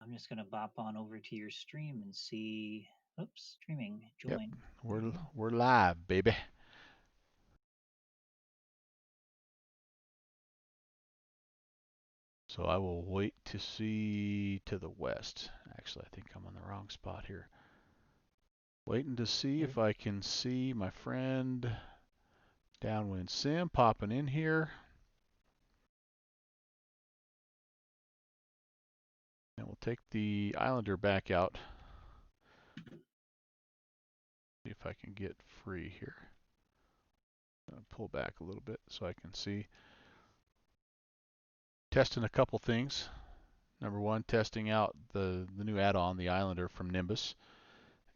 I'm just going to bop on over to your stream and see. Oops, streaming, Yep, join. we're live, baby. So I will wait to see to the west. Actually, I think I'm on the wrong spot here. Waiting to see if I can see my friend Downwind Sim popping in here. And we'll take the Islander back out. See if I can get free here. Pull back a little bit so I can see. Testing a couple things. Number one, testing out the new add-on, the Islander from Nimbus.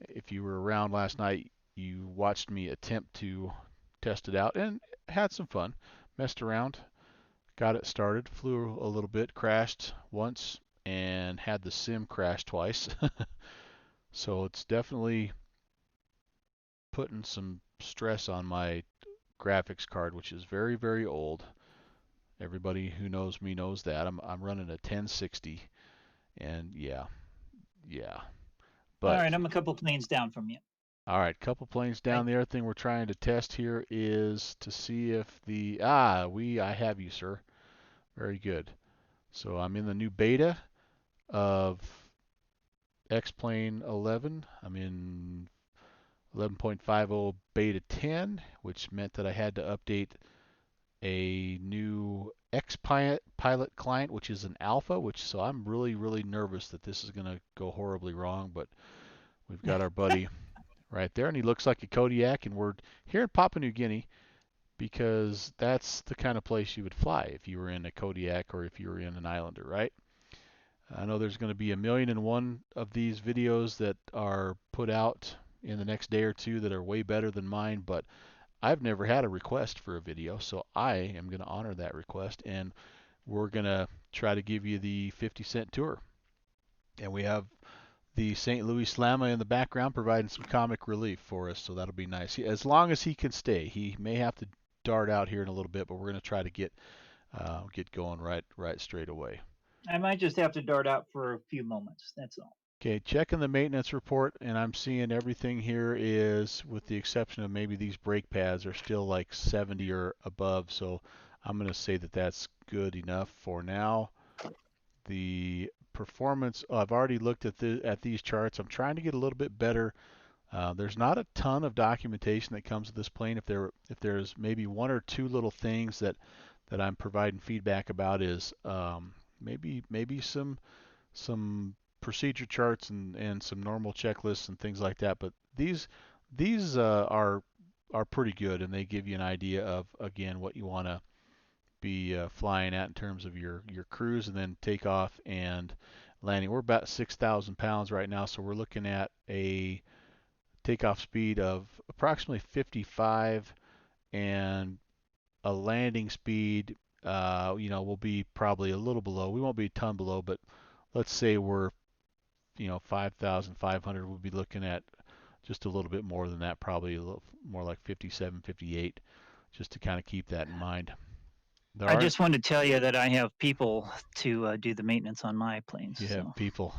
If you were around last night, you watched me attempt to test it out and had some fun. Messed around, got it started, flew a little bit, crashed once, and had the sim crash twice. So it's definitely putting some stress on my graphics card, which is very, very old. Everybody who knows me knows that. I'm running a 1060, and yeah. All But right, I'm a couple planes down from you. all right, couple planes down. The other thing we're trying to test here is to see if the I have you, sir. Very good. So I'm in the new beta of X-Plane 11. I'm in 11.50 beta 10, which meant that I had to update a new X-Pilot client, which is an alpha, so I'm really, really nervous that this is going to go horribly wrong, but we've got our buddy right there, and he looks like a Kodiak, and we're here in Papua New Guinea because that's the kind of place you would fly if you were in a Kodiak or if you were in an Islander, right? I know there's going to be 1,000,001 of these videos that are put out in the next day or two that are way better than mine, but I've never had a request for a video, so I am going to honor that request, and we're going to try to give you the 50-cent tour. And we have the St. Louis Lama in the background providing some comic relief for us, so that'll be nice. As long as he can stay. He may have to dart out here in a little bit, but we're going to try to get going right straight away. I might just have to dart out for a few moments. That's all. Okay, checking the maintenance report, and I'm seeing everything here is, with the exception of maybe these brake pads, are still like 70 or above, so I'm going to say that that's good enough for now. The performance, I've already looked at these charts. I'm trying to get a little bit better. There's not a ton of documentation that comes with this plane. If there's maybe one or two little things that I'm providing feedback about is maybe some procedure charts and some normal checklists and things like that. But these are pretty good, and they give you an idea of, again, what you want to be flying at in terms of your cruise and then takeoff and landing. We're about 6,000 pounds right now, so we're looking at a takeoff speed of approximately 55 and a landing speed, will be probably a little below. We won't be a ton below, but let's say we're 5,500. We'll be looking at just a little bit more than that, probably a little more like 57, 58, just to kind of keep that in mind. I just wanted to tell you that I have people to do the maintenance on my planes. You have So. people.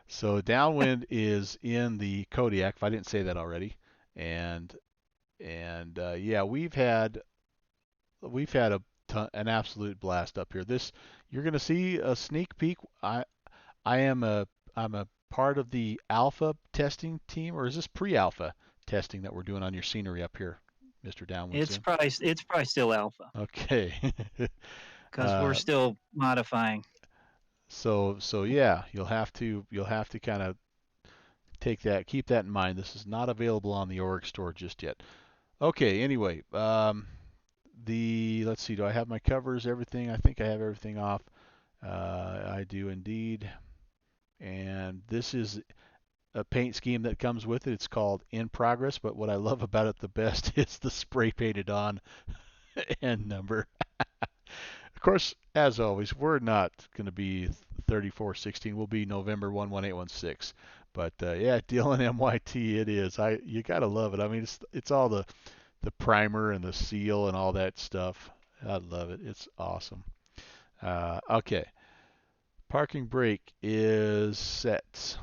So downwind is in the Kodiak, if I didn't say that already, and yeah, we've had an absolute blast up here. You're going to see a sneak peek. I'm a part of the alpha testing team, or is this pre-alpha testing that we're doing on your scenery up here, Mr. Downwind It's Sim? probably still alpha. Okay. Because we're still modifying. So yeah, you'll have to kind of keep that in mind. This is not available on the org store just yet. Okay. Anyway, let's see. Do I have my covers? Everything? I think I have everything off. I do indeed. And this is a paint scheme that comes with it. It's called In Progress, but what I love about it the best is the spray painted on end number. Of course, as always, we're not going to be 3416. We'll be November 11816. But yeah, Dylan MYT, it is. You gotta love it. I mean, it's all the primer and the seal and all that stuff. I love it. It's awesome. Okay, Parking brake is set.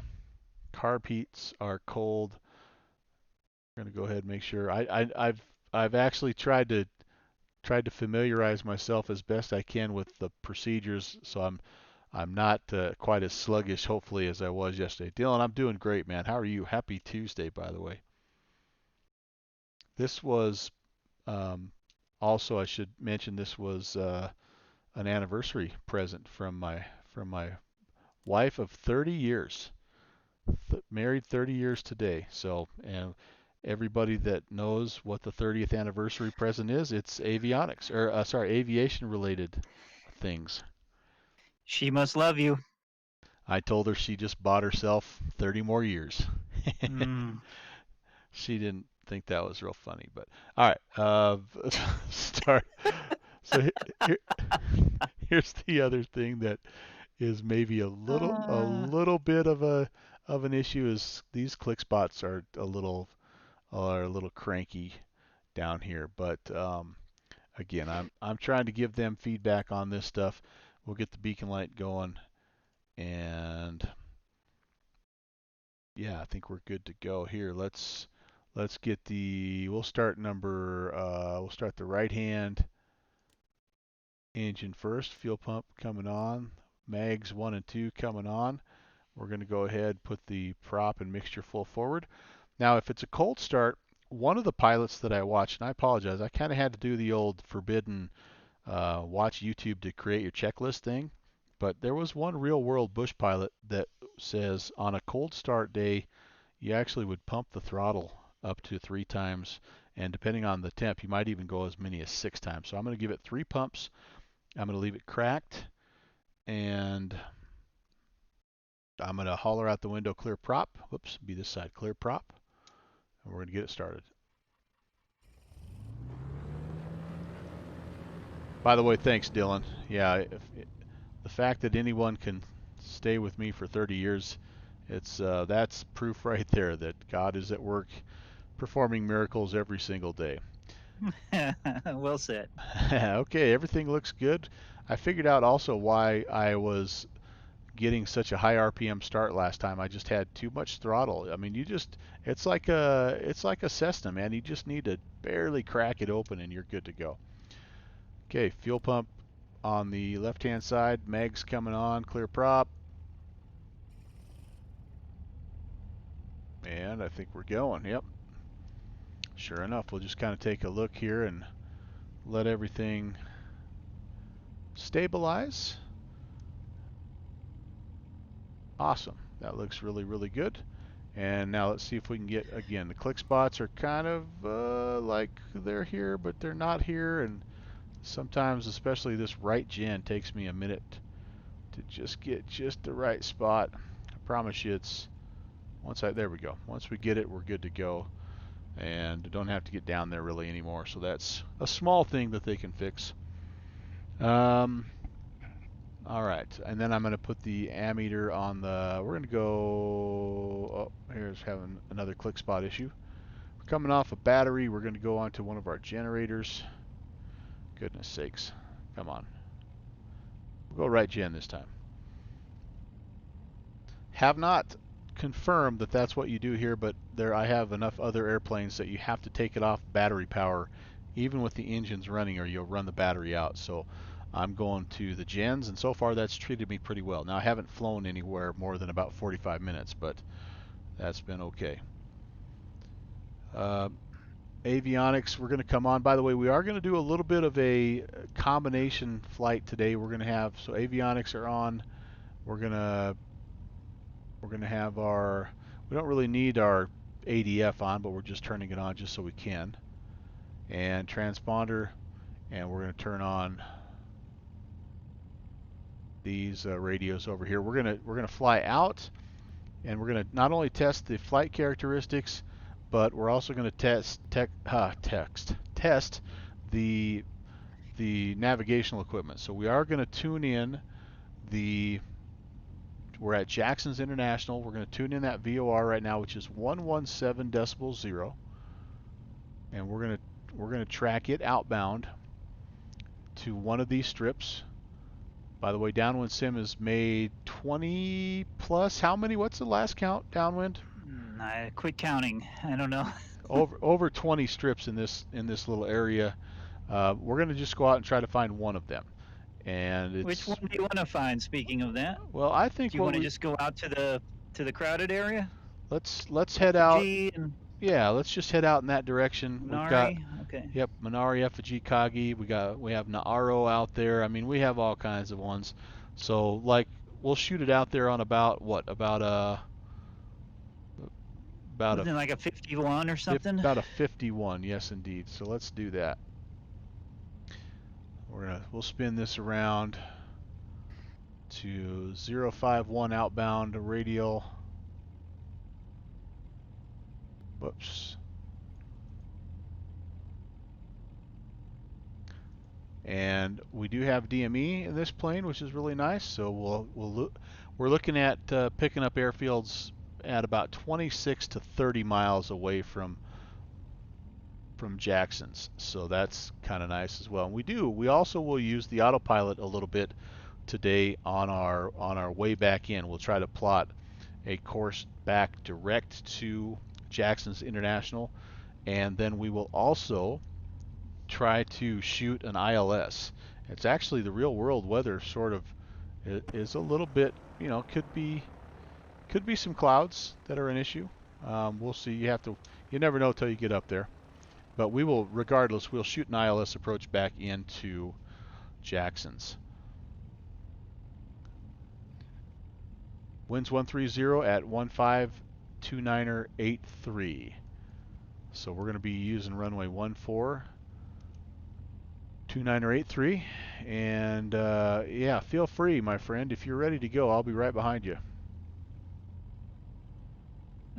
Carb heats are cold. We're gonna go ahead and make sure. I've actually tried to familiarize myself as best I can with the procedures, so I'm not quite as sluggish, hopefully, as I was yesterday. Dylan, I'm doing great, man. How are you? Happy Tuesday, by the way. This was also, I should mention, this was an anniversary present from my wife of 30 years. Married 30 years today. So, and everybody that knows what the 30th anniversary present is, it's avionics, or sorry, aviation related things. She must love you. I told her she just bought herself 30 more years. Mm. She didn't think that was real funny, but all right. Start. So here, here's the other thing that is maybe a Uh, little bit of an issue is these click spots are a little cranky down here, but again, I'm trying to give them feedback on this stuff. We'll get the beacon light going, and yeah, I think we're good to go here. Let's get the we'll start the right hand engine first. Fuel pump coming on. Mags 1 and 2 coming on. We're going to go ahead, put the prop and mixture full forward. Now, if it's a cold start, one of the pilots that I watched, and I apologize, I kind of had to do the old forbidden watch YouTube to create your checklist thing. But there was one real world bush pilot that says on a cold start day, you actually would pump the throttle up to 3 times. And depending on the temp, you might even go as many as 6 times. So I'm going to give it 3 pumps. I'm going to leave it cracked. And I'm going to holler out the window, clear prop. Whoops, be this side, clear prop. And we're going to get it started. By the way, thanks, Dylan. Yeah, the fact that anyone can stay with me for 30 years, that's proof right there that God is at work performing miracles every single day. well said. Okay, everything looks good. I figured out also why I was getting such a high RPM start last time. I just had too much throttle. I mean, it's like a Cessna, man. You just need to barely crack it open and you're good to go. Okay, fuel pump on the left-hand side. Mags coming on, clear prop. And I think we're going. Yep. Sure enough, we'll just kind of take a look here and let everything stabilize. Awesome. That looks really, really good. And now let's see if we can get, again, the click spots are kind of like they're here, but they're not here. And sometimes, especially this right gen, takes me a minute to just get just the right spot. I promise you there we go. Once we get it, we're good to go. And don't have to get down there really anymore. So that's a small thing that they can fix. All right, and then I'm going to put the ammeter on the, we're going to go, oh, here's having another click spot issue. We're coming off a battery. We're going to go onto one of our generators. Goodness sakes. Come on. We'll go right gen this time. Have not confirmed that that's what you do here, but I have enough other airplanes that you have to take it off battery power even with the engines running or you'll run the battery out. So I'm going to the gens, and so far that's treated me pretty well. Now I haven't flown anywhere more than about 45 minutes, but that's been okay. Avionics, we're going to come on. By the way, we are going to do a little bit of a combination flight today. We're going to have, so avionics are on. We're going to have our, we don't really need our ADF on, but we're just turning it on just so we can. And transponder, and we're going to turn on these radios over here. We're gonna fly out, and we're gonna not only test the flight characteristics, but we're also gonna test the navigational equipment. So we are gonna tune in we're at Jackson's International. We're gonna tune in that VOR right now, which is 117 decibels 0, and we're gonna track it outbound to one of these strips. By the way, downwind sim is made 20 plus. How many? What's the last count downwind? I quit counting. I don't know. Over 20 strips in this little area. We're going to just go out and try to find one of them. And Which one it's, do you want to find? Speaking of that, well, I do think you what want to we just go out to the crowded area? let's head out. Effigy and Yeah, let's just head out in that direction. We've got, Minari. Okay. yep, Minari, Effigy, Kagi. We have Naaro out there. I mean, we have all kinds of ones. So like we'll shoot it out there on about what? About a Wasn't it like a 51 or something? about a 51. Yes, indeed. So let's do that. We'll spin this around to 051 outbound radial. Whoops. And we do have DME in this plane, which is really nice. So we're looking at picking up airfields at about 26 to 30 miles away from Jackson's. So that's kind of nice as well. And we also will use the autopilot a little bit today on our way back in. We'll try to plot a course back direct to Jackson's International, and then we will also try to shoot an ILS. It's actually the real world weather sort of is a little bit, could be some clouds that are an issue. We'll see. You never know till you get up there. But regardless, we'll shoot an ILS approach back into Jackson's. Winds 130 at 1529er83. So we're going to be using runway 1429er83. And yeah, feel free, my friend. If you're ready to go, I'll be right behind you.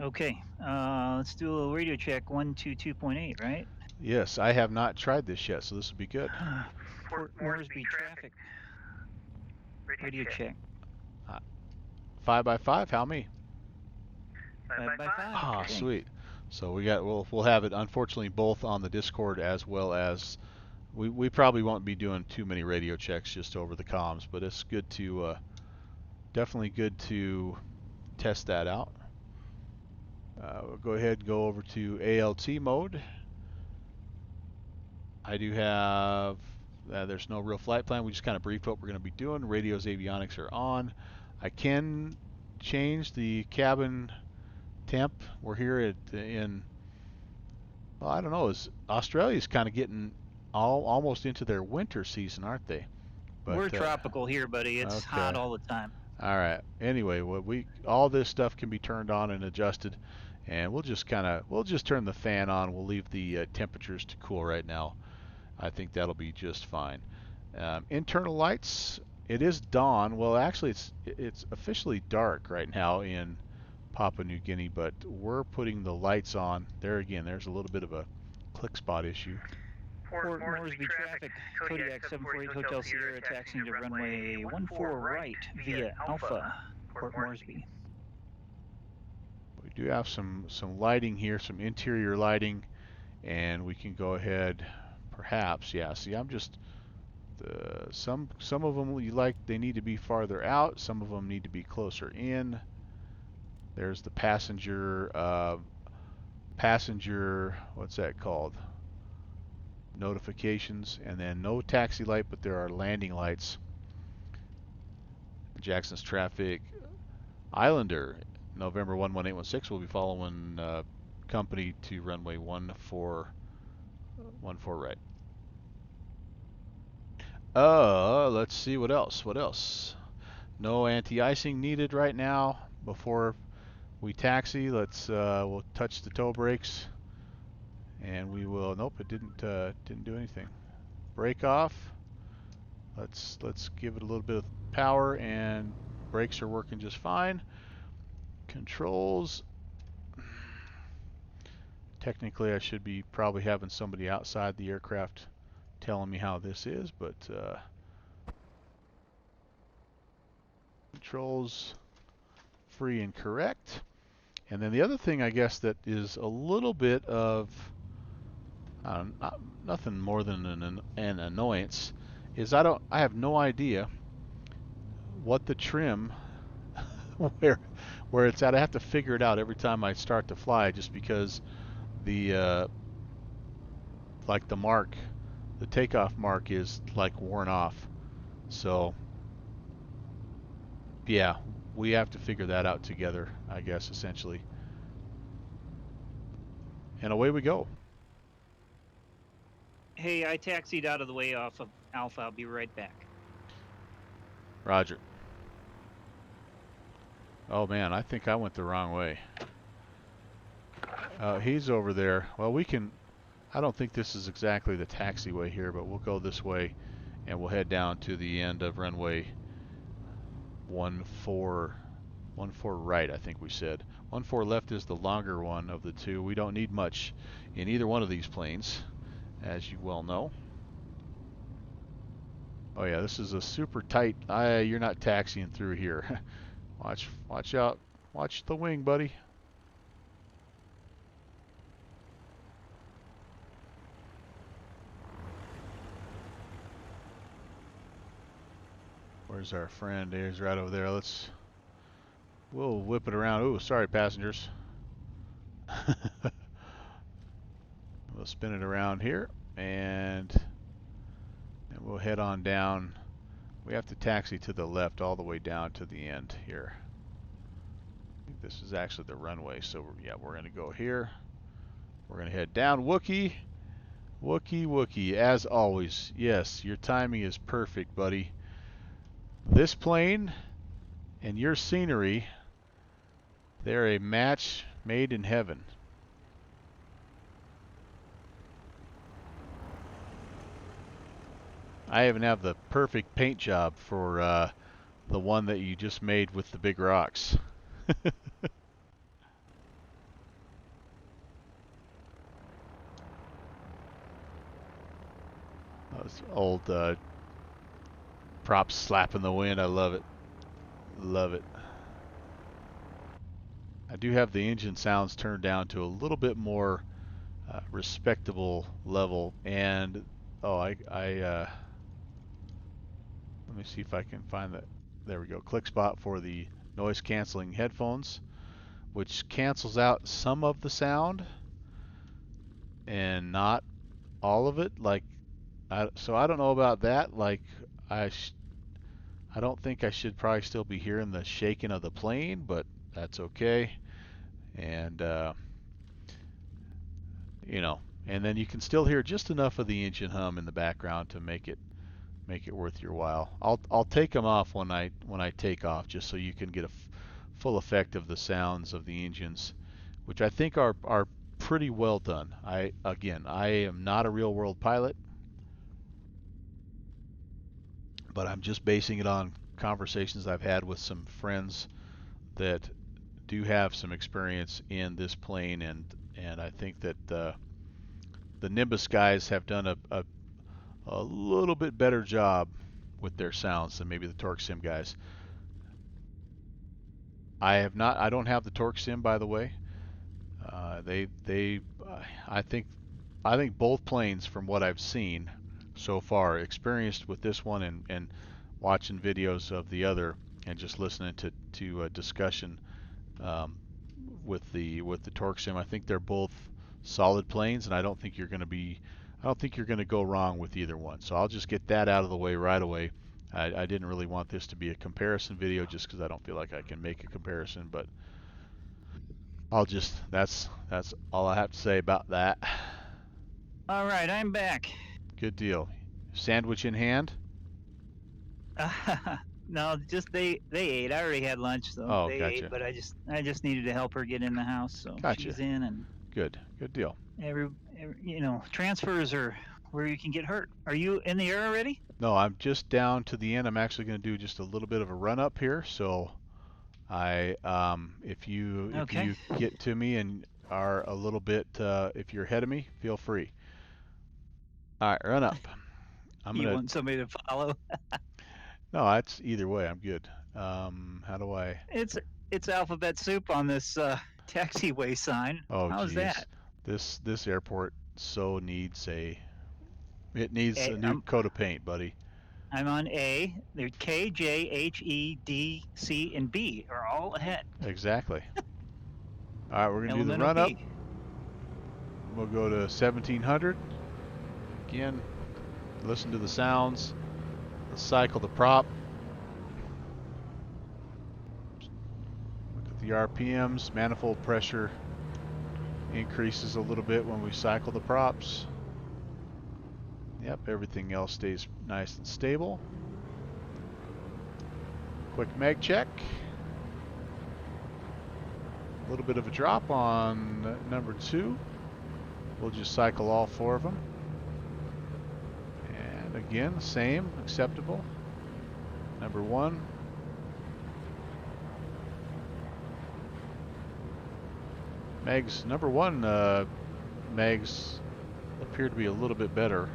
Okay. Let's do a little radio check. 122.8, right? Yes, I have not tried this yet, so this will be good. Port Moresby traffic. Radio check. 5x5, how many? 5x5. Ah, Okay. sweet. So we'll have it unfortunately both on the Discord as well as we probably won't be doing too many radio checks just over the comms, but it's good to definitely good to test that out. We'll go ahead and go over to ALT mode. I do have there's no real flight plan. We just kind of briefed what we're going to be doing. Radios, avionics are on. I can change the cabin temp. We're here well, I don't know. Australia's kind of getting almost into their winter season, aren't they? But, we're tropical here, buddy. It's hot all the time. All right. Anyway, all this stuff can be turned on and adjusted, and we'll just turn the fan on. We'll leave the temperatures to cool right now. I think that'll be just fine. Internal lights. It is dawn. Well, actually, it's officially dark right now in Papua New Guinea, but we're putting the lights on. There again, there's a little bit of a click spot issue. Port Moresby traffic. Kodiak 748 Hotel Sierra taxiing to runway 14 right via Alpha, Port Moresby. We do have some lighting here, some interior lighting, and we can go ahead. Perhaps, yeah. See, I'm just some of them they need to be farther out. Some of them need to be closer in. There's the passenger. What's that called? Notifications, and then no taxi light, but there are landing lights. Jackson's traffic. Islander, November 11816 will be following company to runway 14 right. Let's see what else. No anti-icing needed right now. Before we taxi, we'll touch the toe brakes, and we will. Nope, it didn't do anything. Brake off. Let's give it a little bit of power, and brakes are working just fine. Controls. Technically, I should be probably having somebody outside the aircraft telling me how this is, but controls free and correct. And then the other thing, I guess, that is a little bit of nothing more than an annoyance is I have no idea what the trim where it's at. I have to figure it out every time I start to fly, just because the like the takeoff mark is like worn off. So yeah, we have to figure that out together, I guess, essentially. And away we go. Hey, I taxied out of the way off of Alpha. I'll be right back. Roger. Oh man, I think I went the wrong way. He's over there. Well, we can... I don't think this is exactly the taxiway here, but we'll go this way and we'll head down to the end of runway 14 right, I think we said. 14 left is the longer one of the two. We don't need much in either one of these planes, as you well know. Oh yeah, this is a super tight... you're not taxiing through here. Watch out. Watch the wing, buddy. Where's our friend? He's right over there. We'll whip it around. Ooh, sorry, passengers. We'll spin it around here, and we'll head on down. We have to taxi to the left all the way down to the end here. I think this is actually the runway, so yeah, we're going to go here. We're going to head down. Wookie, as always. Yes, your timing is perfect, buddy. This plane and your scenery, they're a match made in heaven. I even have the perfect paint job for the one that you just made with the big rocks. Those old props slapping the wind. I love it. Love it. I do have the engine sounds turned down to a little bit more respectable level, and let me see if I can find that. There we go. Click spot for the noise canceling headphones, which cancels out some of the sound and not all of it. So I don't know about that. I don't think I should probably still be hearing the shaking of the plane, but that's okay. And and then you can still hear just enough of the engine hum in the background to make it worth your while. I'll take them off when I take off, just so you can get a full effect of the sounds of the engines, which I think are pretty well done. I am not a real world pilot, but I'm just basing it on conversations I've had with some friends that do have some experience in this plane, and I think that the Nimbus guys have done a little bit better job with their sounds than maybe the Torque Sim guys. I don't have the Torque Sim, by the way. I think both planes, from what I've seen so far, experienced with this one and watching videos of the other, and just listening to a discussion with the Torque Sim, I think they're both solid planes, and I don't think you're going to go wrong with either one. So I'll just get that out of the way right away. I didn't really want this to be a comparison video, just because I don't feel like I can make a comparison, but that's all I have to say about that. All right, I'm back. Good deal. Sandwich in hand? No, just they ate. I already had lunch, so they gotcha. ate. But I just needed to help her get in the house, so gotcha. She's in, and good deal. Every transfers are where you can get hurt. Are you in the air already? No, I'm just down to the end. I'm actually going to do just a little bit of a run up here. So if you get to me and are a little bit, if you're ahead of me, feel free. All right, run up. You want somebody to follow? No, it's either way. I'm good. How do I? It's alphabet soup on this taxiway sign. Oh, how's geez. that? This airport so needs a new coat of paint, buddy. I'm on A. They're K, J, H, E, D, C, and B are all ahead. Exactly. All right, we're going to do the Elemental run-up. B. We'll go to 1700. Again, listen to the sounds. Let's cycle the prop. Look at the RPMs. Manifold pressure increases a little bit when we cycle the props. Yep, everything else stays nice and stable. Quick mag check. A little bit of a drop on number 2. We'll just cycle all 4 of them. And again, same, acceptable. Number 1. Mags, number 1 mags appear to be a little bit better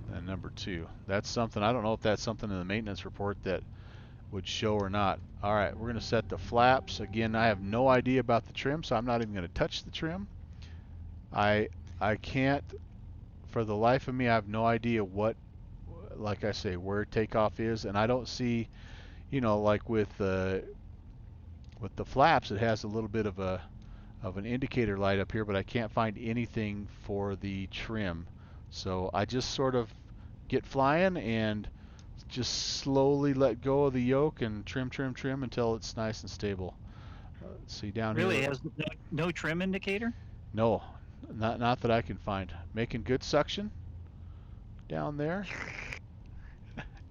than number 2. That's something, I don't know if that's something in the maintenance report that would show or not. Alright, we're going to set the flaps. Again, I have no idea about the trim, so I'm not even going to touch the trim. I can't, for the life of me, I have no idea what, like I say, where takeoff is, and I don't see, you know, like with the flaps, it has a little bit of an indicator light up here, but I can't find anything for the trim. So I just sort of get flying and just slowly let go of the yoke and trim until it's nice and stable. See down Really here. has no trim indicator? No, not that I can find. Making good suction down there.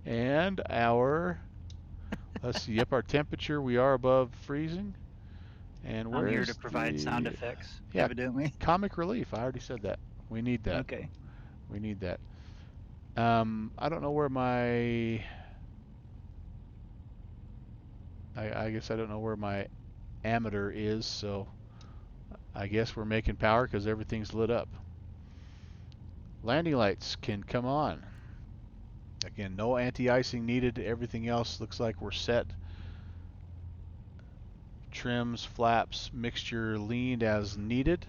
And our, let's see, yep, our temperature, we are above freezing. And I'm here to provide sound effects, yeah, evidently. Comic relief, I already said that. We need that. Okay. We need that. I don't know where my, I guess I don't know where my ammeter is, so I guess we're making power because everything's lit up. Landing lights can come on. Again, no anti-icing needed. Everything else looks like we're set. Trims, flaps, mixture leaned as needed,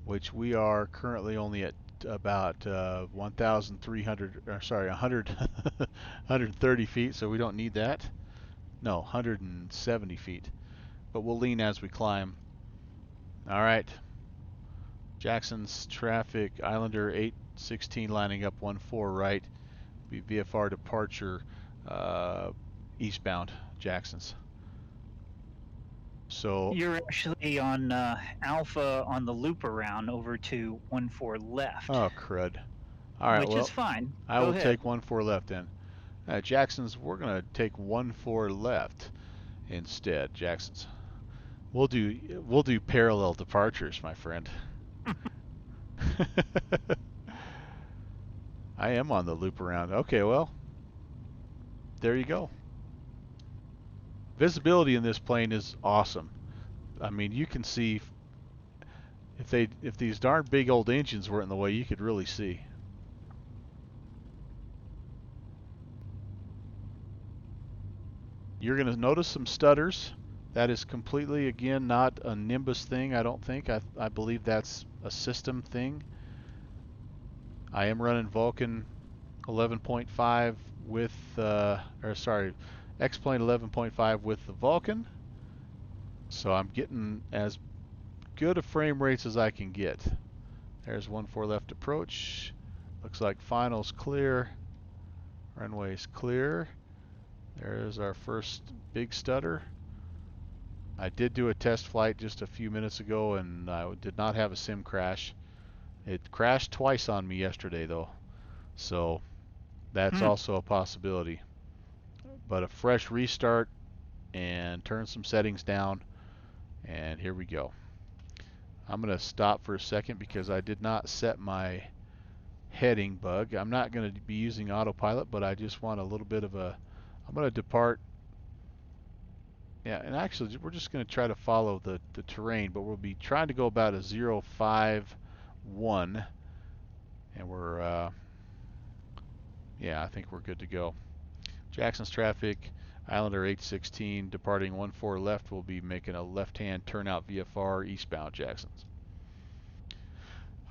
which we are currently only at about 1,300, or sorry, 100, 130 feet, so we don't need that. No, 170 feet. But we'll lean as we climb. All right. Jackson's traffic, Islander 816 lining up 14 right. Be VFR departure eastbound, Jackson's. So you're actually on Alpha on the loop around over to 14 left. Oh, crud. All right, which well, is fine. I Go will ahead. take 14 left then. Jackson's, we're going to take 14 left instead, Jackson's. We'll do parallel departures, my friend. I am on the loop around. Okay, well, there you go. Visibility in this plane is awesome. I mean, you can see if these darn big old engines weren't in the way, you could really see. You're going to notice some stutters. That is completely, again, not a Nimbus thing, I don't think. I believe that's a system thing. I am running Vulcan 11.5 with, X-Plane 11.5 with the Vulcan. So I'm getting as good a frame rates as I can get. There's 14 left approach. Looks like final's clear. Runway's clear. There's our first big stutter. I did do a test flight just a few minutes ago and I did not have a sim crash. It crashed twice on me yesterday though, so that's also a possibility. But a fresh restart and turn some settings down, and here we go. I'm going to stop for a second because I did not set my heading bug. I'm not going to be using autopilot, but I just want a little bit of a, I'm going to depart. Yeah, and actually we're just going to try to follow the terrain, but we'll be trying to go about a 051, and we're, yeah, I think we're good to go. Jackson's traffic, Islander 816, departing 14 left, we'll be making a left-hand turnout VFR eastbound Jackson's.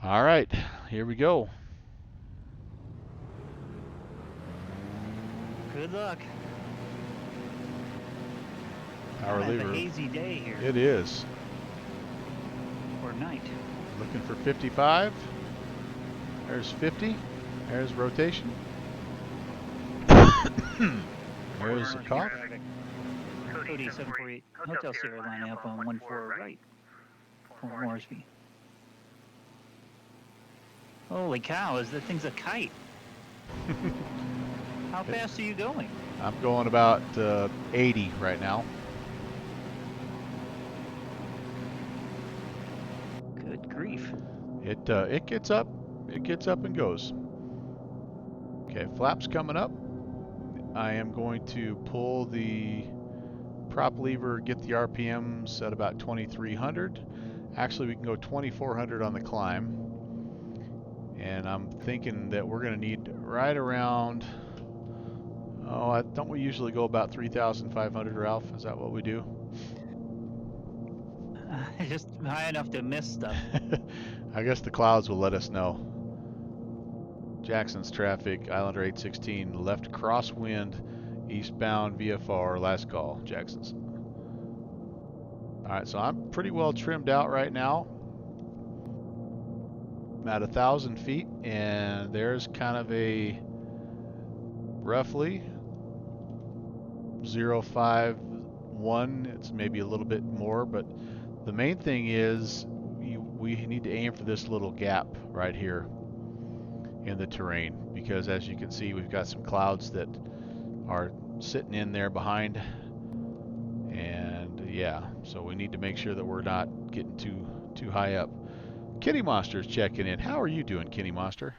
All right, here we go. Good luck. Power Kind of lever. a hazy day here. It is. Or night. Looking for 55. There's 50. There's rotation. There's a cough. Cody 748 Hotel Sierra line up on 14 right. Port Moresby. Holy cow, is that thing's a kite? How fast are you going? I'm going about 80 right now. Good grief. It gets up. It gets up and goes. Okay, flaps coming up. I am going to pull the prop lever, get the RPMs at about 2300. Actually, we can go 2400 on the climb. And I'm thinking that we're going to need right around, don't we usually go about 3,500, Ralph? Is that what we do? Just high enough to miss stuff. I guess the clouds will let us know. Jackson's traffic, Islander 816, left crosswind, eastbound VFR, last call, Jackson's. Alright, so I'm pretty well trimmed out right now. I'm at 1,000 feet, and there's kind of a roughly 051. It's maybe a little bit more, but the main thing is we need to aim for this little gap right here in the terrain, because as you can see, we've got some clouds that are sitting in there behind, and yeah, so we need to make sure that we're not getting too high up. Kitty Monster's checking in. How are you doing, Kitty Monster?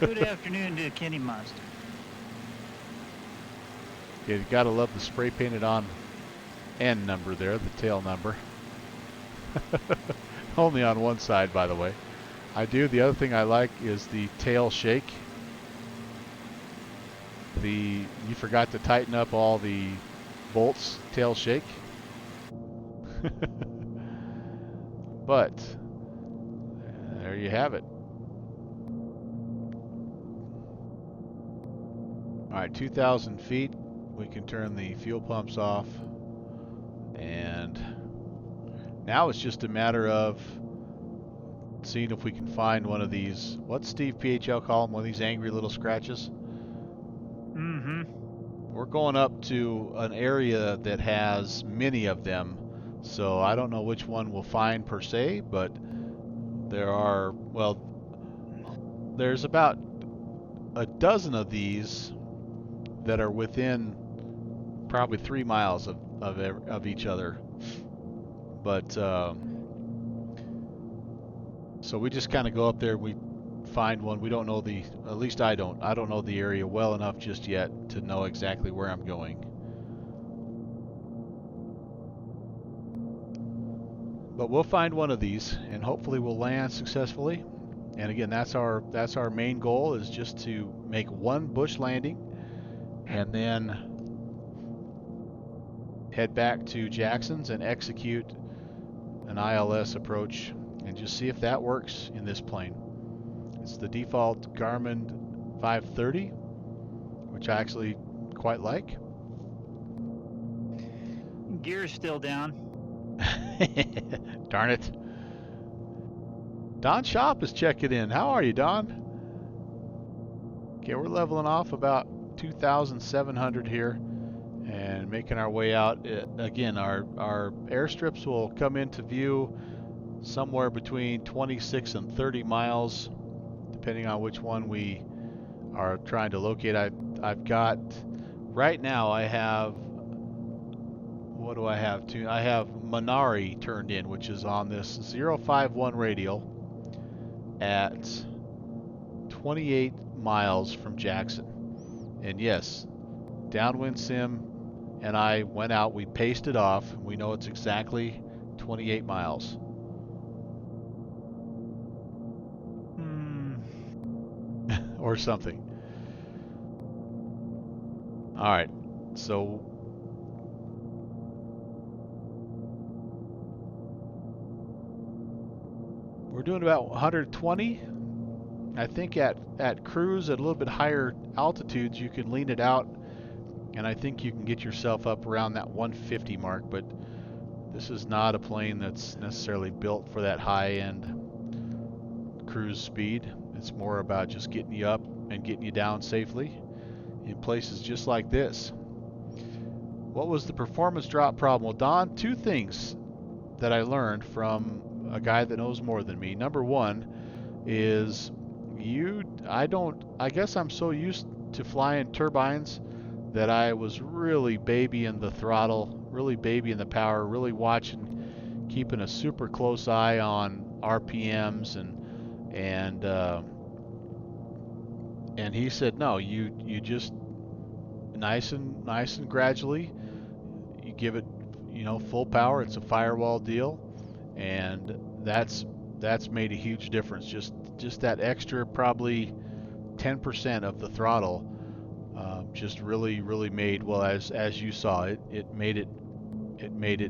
Good afternoon to Kenny Monster. Yeah, you gotta love the spray painted on N number there, the tail number. Only on one side, by the way. I do. The other thing I like is the tail shake. You forgot to tighten up all the bolts, tail shake. But there you have it. All right, 2,000 feet. We can turn the fuel pumps off, and now it's just a matter of seeing if we can find one of these. What's Steve PHL call them? One of these angry little scratches. We're going up to an area that has many of them, so I don't know which one we'll find per se, but there's about a dozen of these that are within probably 3 miles of each other. But so we just kind of go up there, we find one. We don't know at least I don't know the area well enough just yet to know exactly where I'm going. But we'll find one of these, and hopefully we'll land successfully. And again, that's our main goal, is just to make one bush landing and then head back to Jackson's and execute an ILS approach and just see if that works in this plane. It's the default Garmin 530, which I actually quite like. Gear's still down. Darn it. Don Shop is checking in. How are you, Don? Okay, we're leveling off about 2,700 here and making our way out. Again, our airstrips will come into view somewhere between 26 and 30 miles, depending on which one we are trying to locate. I've got, right now I have, what do I have? I have Minari turned in, which is on this 051 radial at 28 miles from Jackson. And yes, Downwind Sim and I went out, we paced it off. We know it's exactly 28 miles. Or something. All right, so we're doing about 120. I think at cruise at a little bit higher altitudes you can lean it out, and I think you can get yourself up around that 150 mark, but this is not a plane that's necessarily built for that high-end cruise speed. It's more about just getting you up and getting you down safely in places just like this. What was the performance drop problem? Well, Don, two things that I learned from a guy that knows more than me. Number one is I guess I'm so used to flying turbines that I was really babying the throttle, really babying the power, really watching, keeping a super close eye on RPMs and he said, no, you just nice and gradually, you give it, full power. It's a firewall deal, and that's made a huge difference. Just that extra probably 10% of the throttle, just really made, well, as you saw, it made it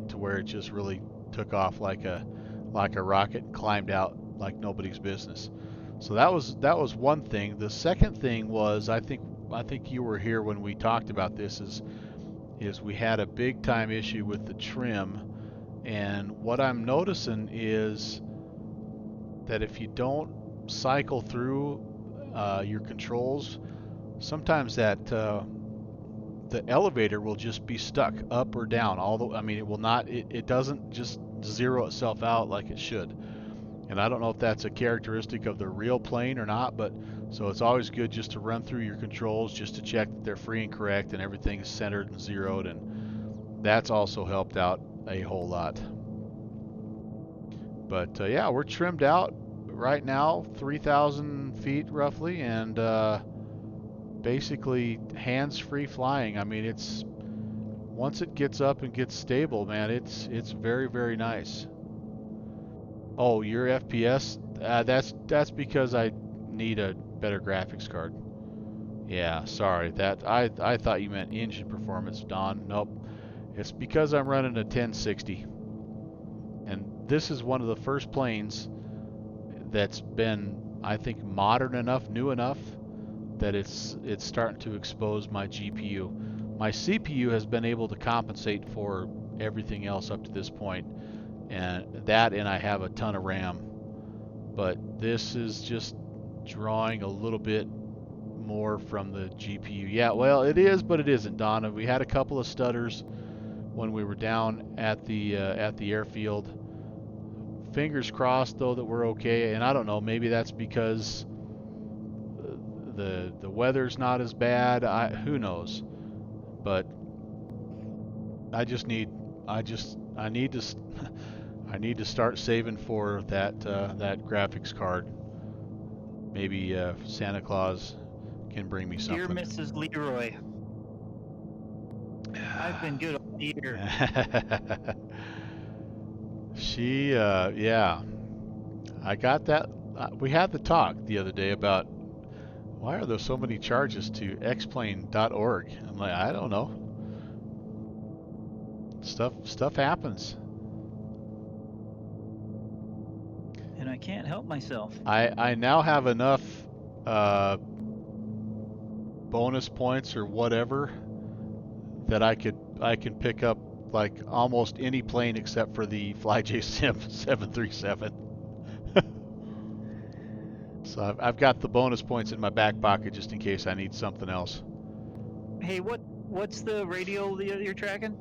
to where it just really took off like a rocket and climbed out like nobody's business. So that was one thing. The second thing was, I think you were here when we talked about this, is we had a big time issue with the trim, and what I'm noticing is that if you don't cycle through your controls, sometimes that the elevator will just be stuck up or down. Although, I mean, it will not. It doesn't just zero itself out like it should. And I don't know if that's a characteristic of the real plane or not, but so it's always good just to run through your controls just to check that they're free and correct and everything is centered and zeroed, and that's also helped out a whole lot. But yeah, we're trimmed out right now, 3,000 feet roughly, and basically hands-free flying. I mean, it's once it gets up and gets stable, man, it's very nice. Oh, your FPS? That's because I need a better graphics card. Yeah, sorry. That I thought you meant engine performance, Don. Nope. It's because I'm running a 1060. And this is one of the first planes that's been, I think, modern enough, new enough, that it's starting to expose my GPU. My CPU has been able to compensate for everything else up to this point, and I have a ton of RAM. But this is just drawing a little bit more from the GPU. Yeah, well, it is, but it isn't, Donna. We had a couple of stutters when we were down at the airfield. Fingers crossed, though, that we're okay. And I don't know, maybe that's because the weather's not as bad. Who knows? But I need to start saving for that graphics card. Maybe Santa Claus can bring me something. Dear Mrs. Leroy, I've been good all year. She, yeah, I got that. We had the talk the other day about why are there so many charges to xplane.org. I'm like, I don't know. Stuff happens. And I can't help myself. I now have enough bonus points or whatever that I can pick up like almost any plane except for the FlyJSim 737. So I've got the bonus points in my back pocket just in case I need something else. Hey, what's the radio that you're tracking?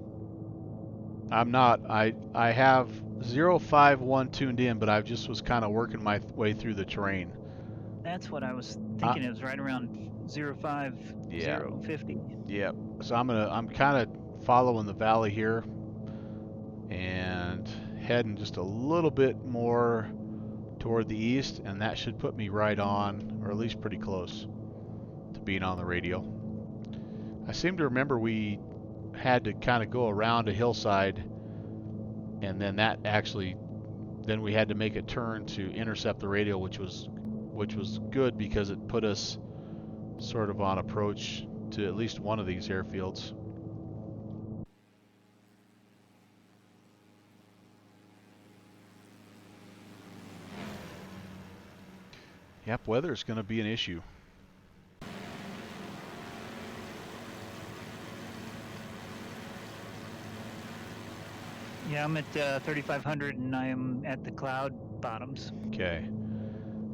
I'm not. I have 051 tuned in, but I just was kind of working my way through the terrain. That's what I was thinking. It was right around 050. Yep. So I'm kind of following the valley here and heading just a little bit more toward the east, and that should put me right on, or at least pretty close to being on the radio. I seem to remember we had to kind of go around a hillside, and then then we had to make a turn to intercept the radio, which was good because it put us sort of on approach to at least one of these airfields. Yep, weather is going to be an issue. Yeah, I'm at 3,500 and I am at the cloud bottoms. Okay.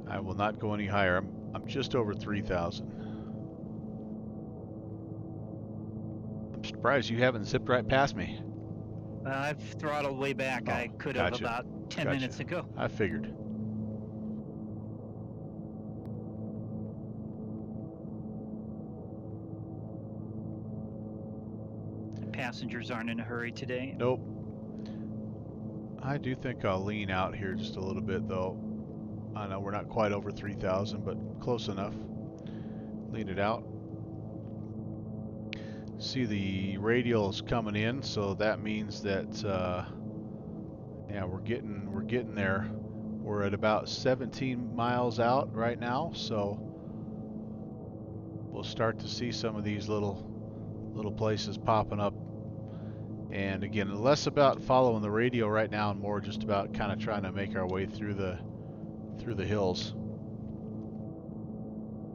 I will not go any higher. I'm just over 3,000. I'm surprised you haven't zipped right past me. I've throttled way back. Oh, I could have gotcha. about 10 minutes ago. I figured. Passengers aren't in a hurry today. Nope. I do think I'll lean out here just a little bit, though. I know we're not quite over 3,000, but close enough. Lean it out. See the radials coming in, so that means that yeah, we're getting there. We're at about 17 miles out right now, so we'll start to see some of these little places popping up. And again, less about following the radio right now and more just about kind of trying to make our way through the hills.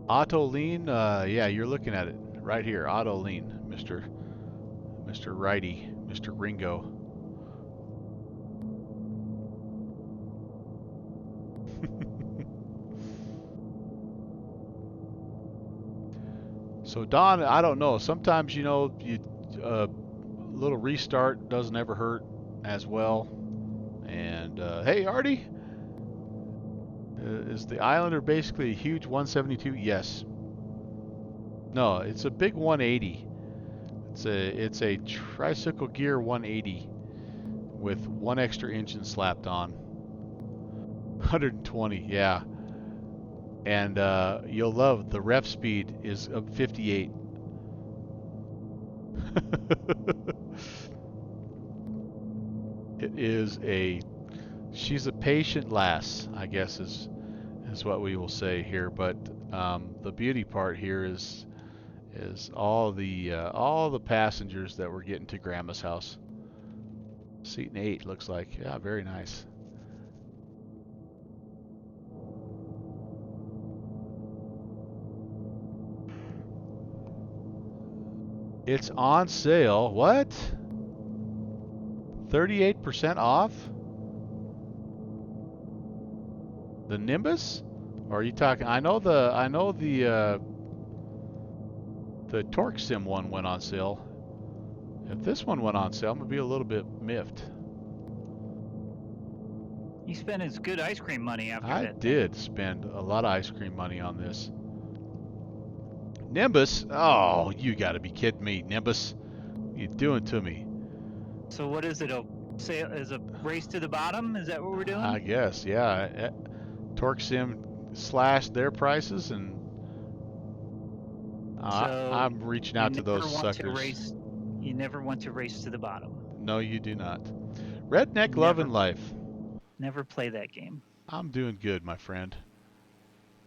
Auto lean, yeah, you're looking at it right here. Auto lean, Mr. Righty, Mr. Ringo. So Don, I don't know. Sometimes, you know, a little restart doesn't ever hurt as well. And hey, Artie, is the Islander basically a huge 172? Yes. No, it's a big 180. It's a tricycle gear 180 with one extra engine slapped on. 120, yeah. And you'll love the ref speed is up 58. It is she's a patient lass, I guess is what we will say here. But the beauty part here is all the passengers that we're getting to Grandma's house. Seating 8 looks like, yeah, very nice. It's on sale. What? 38% off? The Nimbus? Or are you talking? I know the Torque Sim one went on sale. If this one went on sale, I'm gonna be a little bit miffed. You spent his good ice cream money after that. I did spend a lot of ice cream money on this. Nimbus? Oh, you gotta be kidding me, Nimbus. What are you doing to me? So what is it? Is a race to the bottom? Is that what we're doing? I guess, yeah. Torque Sim slashed their prices, and So I'm reaching out to those suckers. You never want to race to the bottom. No, you do not. Redneck Love and Life. Never play that game. I'm doing good, my friend.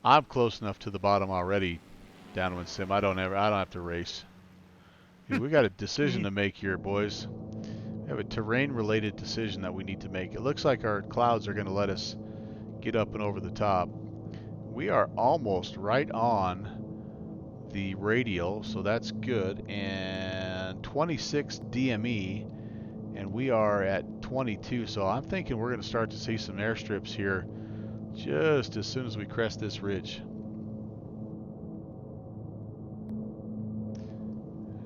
I'm close enough to the bottom already, Downwind Sim. I don't have to race. We got a decision to make here, boys. We have a terrain-related decision that we need to make. It looks like our clouds are going to let us get up and over the top. We are almost right on the radial, so that's good. And 26 DME, and we are at 22. So I'm thinking we're going to start to see some airstrips here just as soon as we crest this ridge.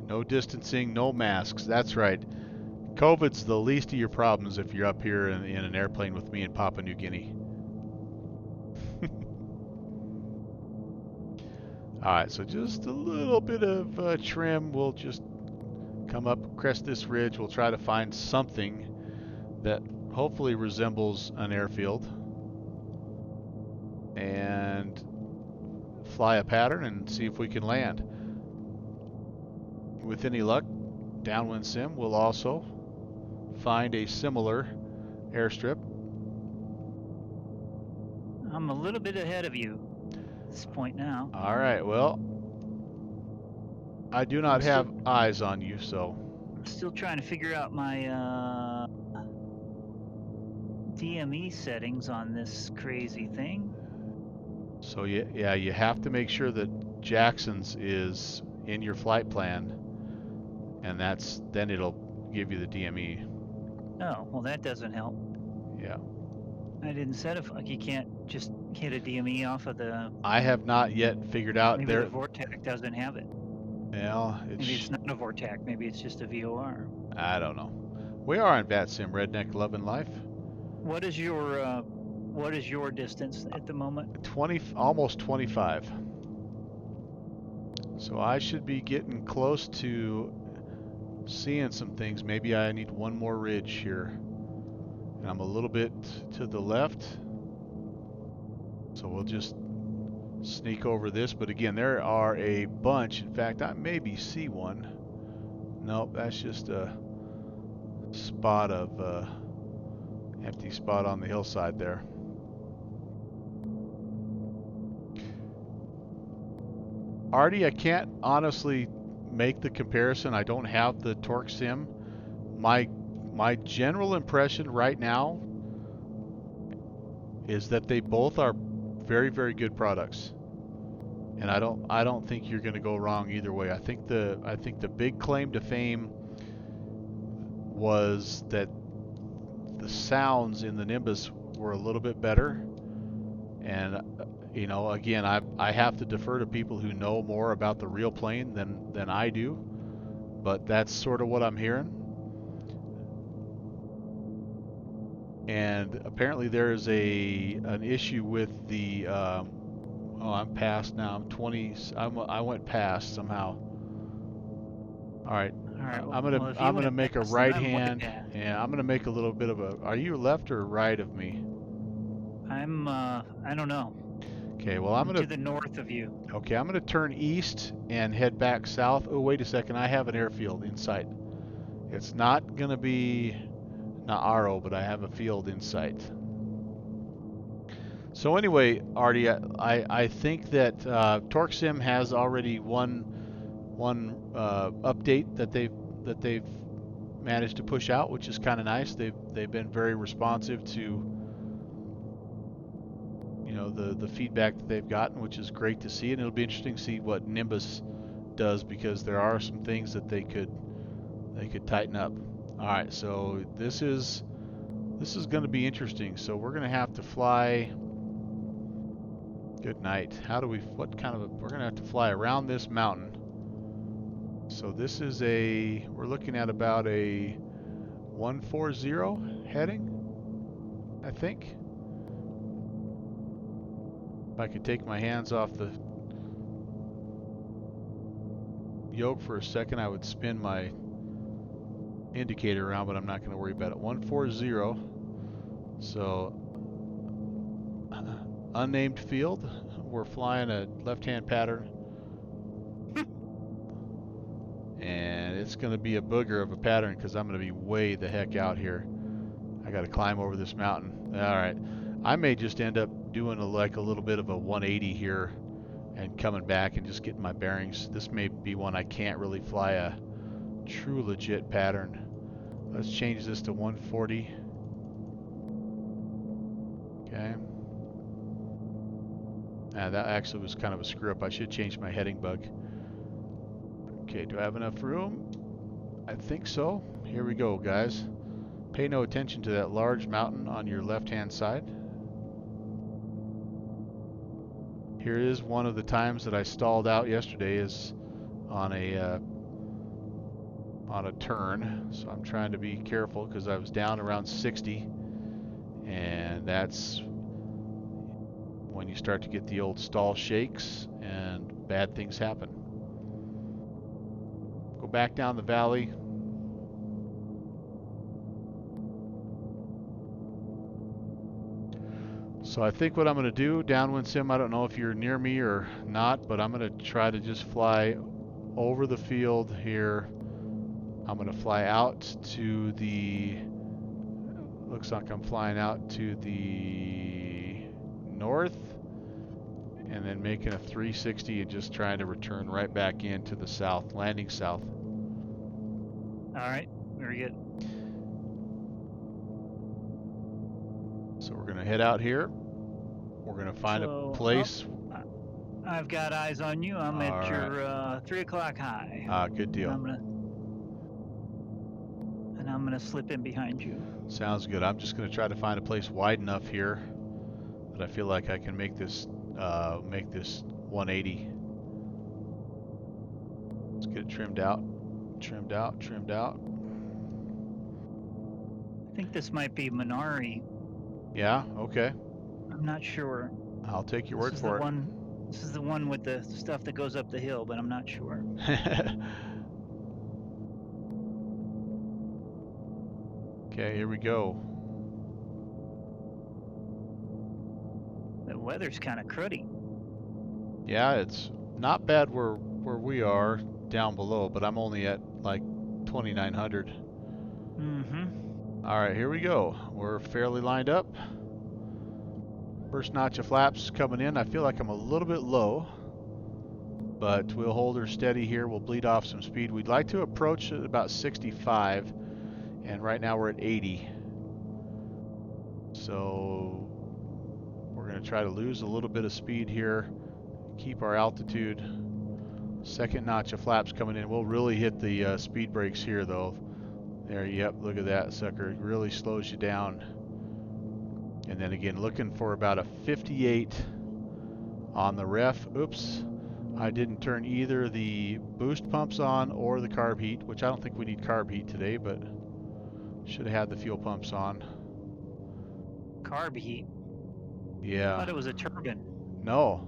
No distancing, no masks. That's right. COVID's the least of your problems if you're up here in an airplane with me in Papua New Guinea. Alright, so just a little bit of trim. We'll just come up, crest this ridge. We'll try to find something that hopefully resembles an airfield. And fly a pattern and see if we can land. With any luck, Downwind Sim will also find a similar airstrip. I'm a little bit ahead of you at this point now. All right, well, I do not have eyes on you, so. I'm still trying to figure out my DME settings on this crazy thing. So yeah, you have to make sure that Jackson's is in your flight plan, and then it'll give you the DME. Oh, well that doesn't help. Yeah. I didn't set it like you can't just hit a DME off of the. I have not yet figured out Maybe the Vortac doesn't have it. Well, maybe it's not a Vortac. Maybe it's just a VOR. I don't know. We are on VATSIM Redneck Love and Life. What is your distance at the moment? Almost 25. So I should be getting close to seeing some things. Maybe I need one more ridge here. And I'm a little bit to the left. So we'll just sneak over this. But again, there are a bunch. In fact, I maybe see one. Nope, that's just a spot of empty spot on the hillside there. Artie, I can't honestly make the comparison. I don't have the torque sim. My general impression right now is that they both are very, very good products. And I don't think you're going to go wrong either way. I think the big claim to fame was that the sounds in the Nimbus were a little bit better. And you know, again, I have to defer to people who know more about the real plane than I do, but that's sort of what I'm hearing. And apparently there is an issue with the oh, I'm past now. I'm 20. I went past somehow. All right. I'm gonna make a right hand. Yeah, I'm gonna make a little bit of a. Are you left or right of me? I don't know. Okay, well I'm gonna to the north of you. Okay, I'm gonna turn east and head back south. Oh, wait a second. I have an airfield in sight. It's not gonna be Naaro, but I have a field in sight. So anyway, Artie, I think that TorqueSim has already one update that they've managed to push out, which is kind of nice. They've been very responsive to the feedback that they've gotten, which is great to see, and it'll be interesting to see what Nimbus does, because there are some things that they could tighten up. All right, so this is going to be interesting. So we're going to have to fly. Good night. We're going to have to fly around this mountain. So this is we're looking at about a 140 heading, I think. If I could take my hands off the yoke for a second, I would spin my indicator around, but I'm not going to worry about it. 140. So unnamed field. We're flying a left-hand pattern. And it's going to be a booger of a pattern because I'm going to be way the heck out here. I got to climb over this mountain. All right. I may just end up doing a little bit of a 180 here and coming back and just getting my bearings. This may be one I can't really fly a true legit pattern. Let's change this to 140. Okay. That actually was kind of a screw up. I should change my heading bug. Okay, do I have enough room? I think so. Here we go, guys. Pay no attention to that large mountain on your left-hand side. Here is one of the times that I stalled out yesterday, is on a turn. So I'm trying to be careful because I was down around 60, and that's when you start to get the old stall shakes and bad things happen. Go back down the valley. So I think what I'm going to do, Downwind Sim, I don't know if you're near me or not, but I'm going to try to just fly over the field here. I'm going to fly out to the, looks like I'm flying out to the north, and then making a 360 and just trying to return right back into the south, landing south. All right, very good. So we're gonna head out here. We're gonna find a place. I've got eyes on you. I'm at your 3 o'clock high. Good deal. And I'm gonna slip in behind you. Sounds good. I'm just gonna try to find a place wide enough here that I feel like I can make this 180. Let's get it trimmed out. Trimmed out. I think this might be Minari. Yeah, okay. I'm not sure. I'll take your word for it. This is the one with the stuff that goes up the hill, but I'm not sure. Okay, here we go. The weather's kind of cruddy. Yeah, it's not bad where we are down below, but I'm only at like 2,900. Mm-hmm. All right, here we go. We're fairly lined up. First notch of flaps coming in. I feel like I'm a little bit low, but we'll hold her steady here. We'll bleed off some speed. We'd like to approach at about 65, and right now we're at 80. So we're going to try to lose a little bit of speed here, keep our altitude. Second notch of flaps coming in. We'll really hit the speed brakes here though. There, yep, look at that sucker. It really slows you down. And then again, looking for about a 58 on the ref. Oops, I didn't turn either the boost pumps on or the carb heat, which I don't think we need carb heat today, but should have had the fuel pumps on. Carb heat? Yeah. I thought it was a turbine. No,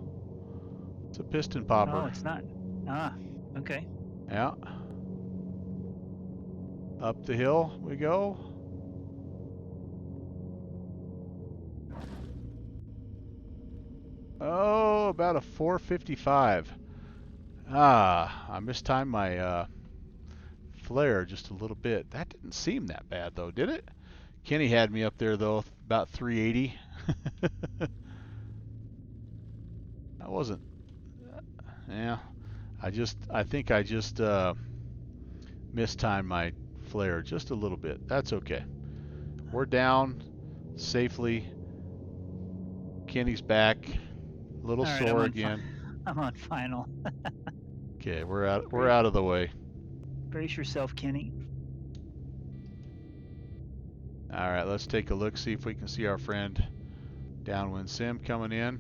it's a piston popper. No, it's not. Ah, okay. Yeah. Up the hill we go. Oh, about a 455. I mistimed my flare just a little bit. That didn't seem that bad though, did it? Kenny had me up there though, about 380. I wasn't. Yeah, I think I just mistimed my flare just a little bit. That's okay. We're down safely. Kenny's back. A little sore again. I'm on final. Okay, we're out of the way. Brace yourself, Kenny. All right, let's take a look, see if we can see our friend Downwind Sim coming in.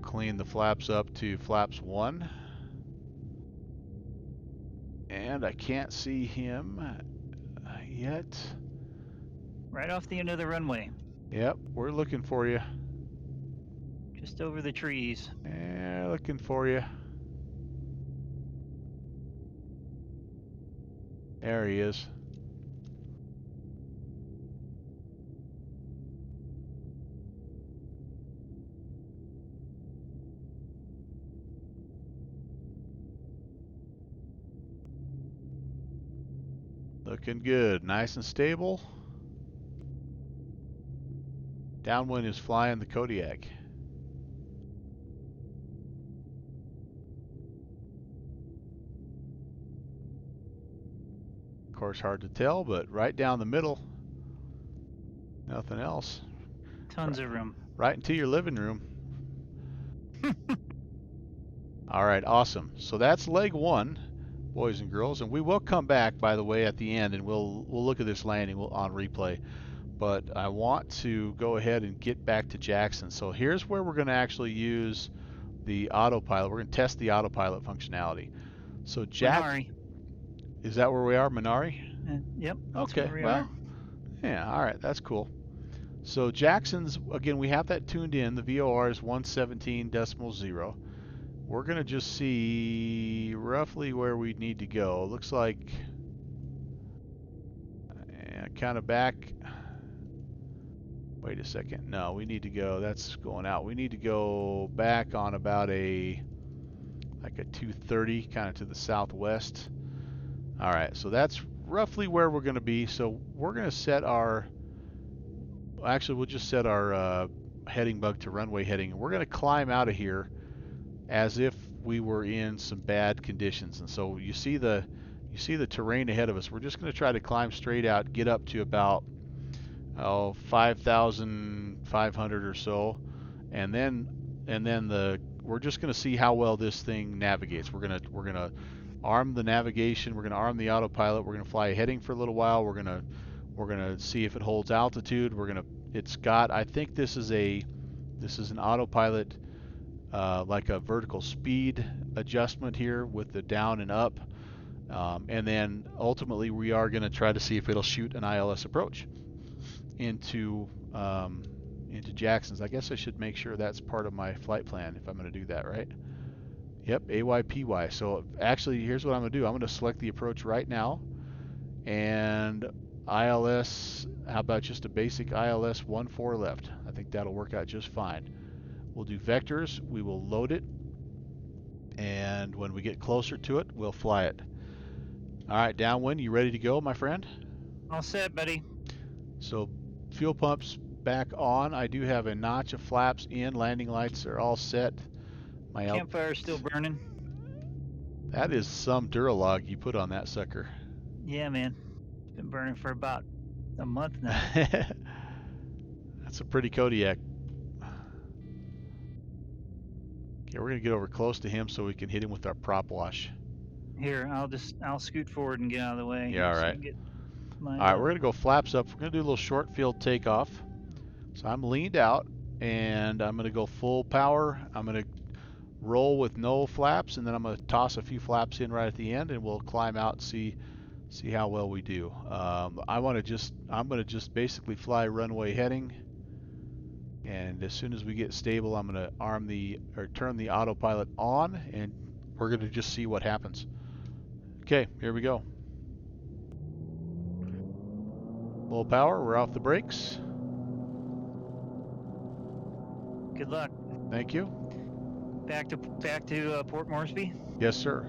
Clean the flaps up to flaps 1. And I can't see him yet. Right off the end of the runway. Yep, we're looking for you. Just over the trees. Yeah, looking for you. There he is. Looking good, nice and stable. Downwind is flying the Kodiak. Of course, hard to tell, but right down the middle. Nothing else. Tons of room. Right into your living room. All right, awesome. So that's leg 1, boys and girls, and we will come back, by the way, at the end, and we'll look at this landing on replay. But I want to go ahead and get back to Jackson. So here's where we're going to actually use the autopilot. We're going to test the autopilot functionality. So Minari. Is that where we are, Minari? Yep. Okay. Well, yeah. All right. That's cool. So Jackson's, again, we have that tuned in. The VOR is 117.0. We're going to just see roughly where we need to go. Looks like kind of back. Wait a second. No, we need to go. That's going out. We need to go back on about like a 230, kind of to the southwest. All right. So that's roughly where we're going to be. So we're going to set our. Actually, we'll just set our heading bug to runway heading. And we're going to climb out of here as if we were in some bad conditions. And so you see the terrain ahead of us. We're just going to try to climb straight out, get up to about 5,500 or so, and then we're just going to see how well this thing navigates. We're gonna arm the navigation. We're going to arm the autopilot. We're going to fly heading for a little while. We're going to see if it holds altitude. It's got, I think this is an autopilot, like a vertical speed adjustment here with the down and up. And then ultimately we are going to try to see if it'll shoot an ILS approach into Jackson's. I guess I should make sure that's part of my flight plan if I'm going to do that, right? Yep, AYPY. So actually, here's what I'm going to do. I'm going to select the approach right now, and ILS, how about just a basic ILS 1-4 left? I think that'll work out just fine. We'll do vectors. We will load it, and when we get closer to it, we'll fly it. All right, downwind, you ready to go, my friend? All set, buddy. So fuel pumps back on. I do have a notch of flaps in. Landing lights are all set. My campfire still burning. That is some Duralog you put on that sucker. Yeah, man. It's been burning for about a month now. That's a pretty Kodiak. Okay, we're gonna get over close to him so we can hit him with our prop wash. Here, I'll scoot forward and get out of the way. Yeah, all right. So all right, we're gonna go flaps up. We're gonna do a little short field takeoff. So I'm leaned out and I'm gonna go full power. I'm gonna roll with no flaps, and then I'm gonna toss a few flaps in right at the end, and we'll climb out and see how well we do. I'm gonna just basically fly runway heading. And as soon as we get stable, I'm going to turn the autopilot on, and we're going to just see what happens. Okay, here we go. Full power, we're off the brakes. Good luck. Thank you. Back to Port Moresby? Yes, sir.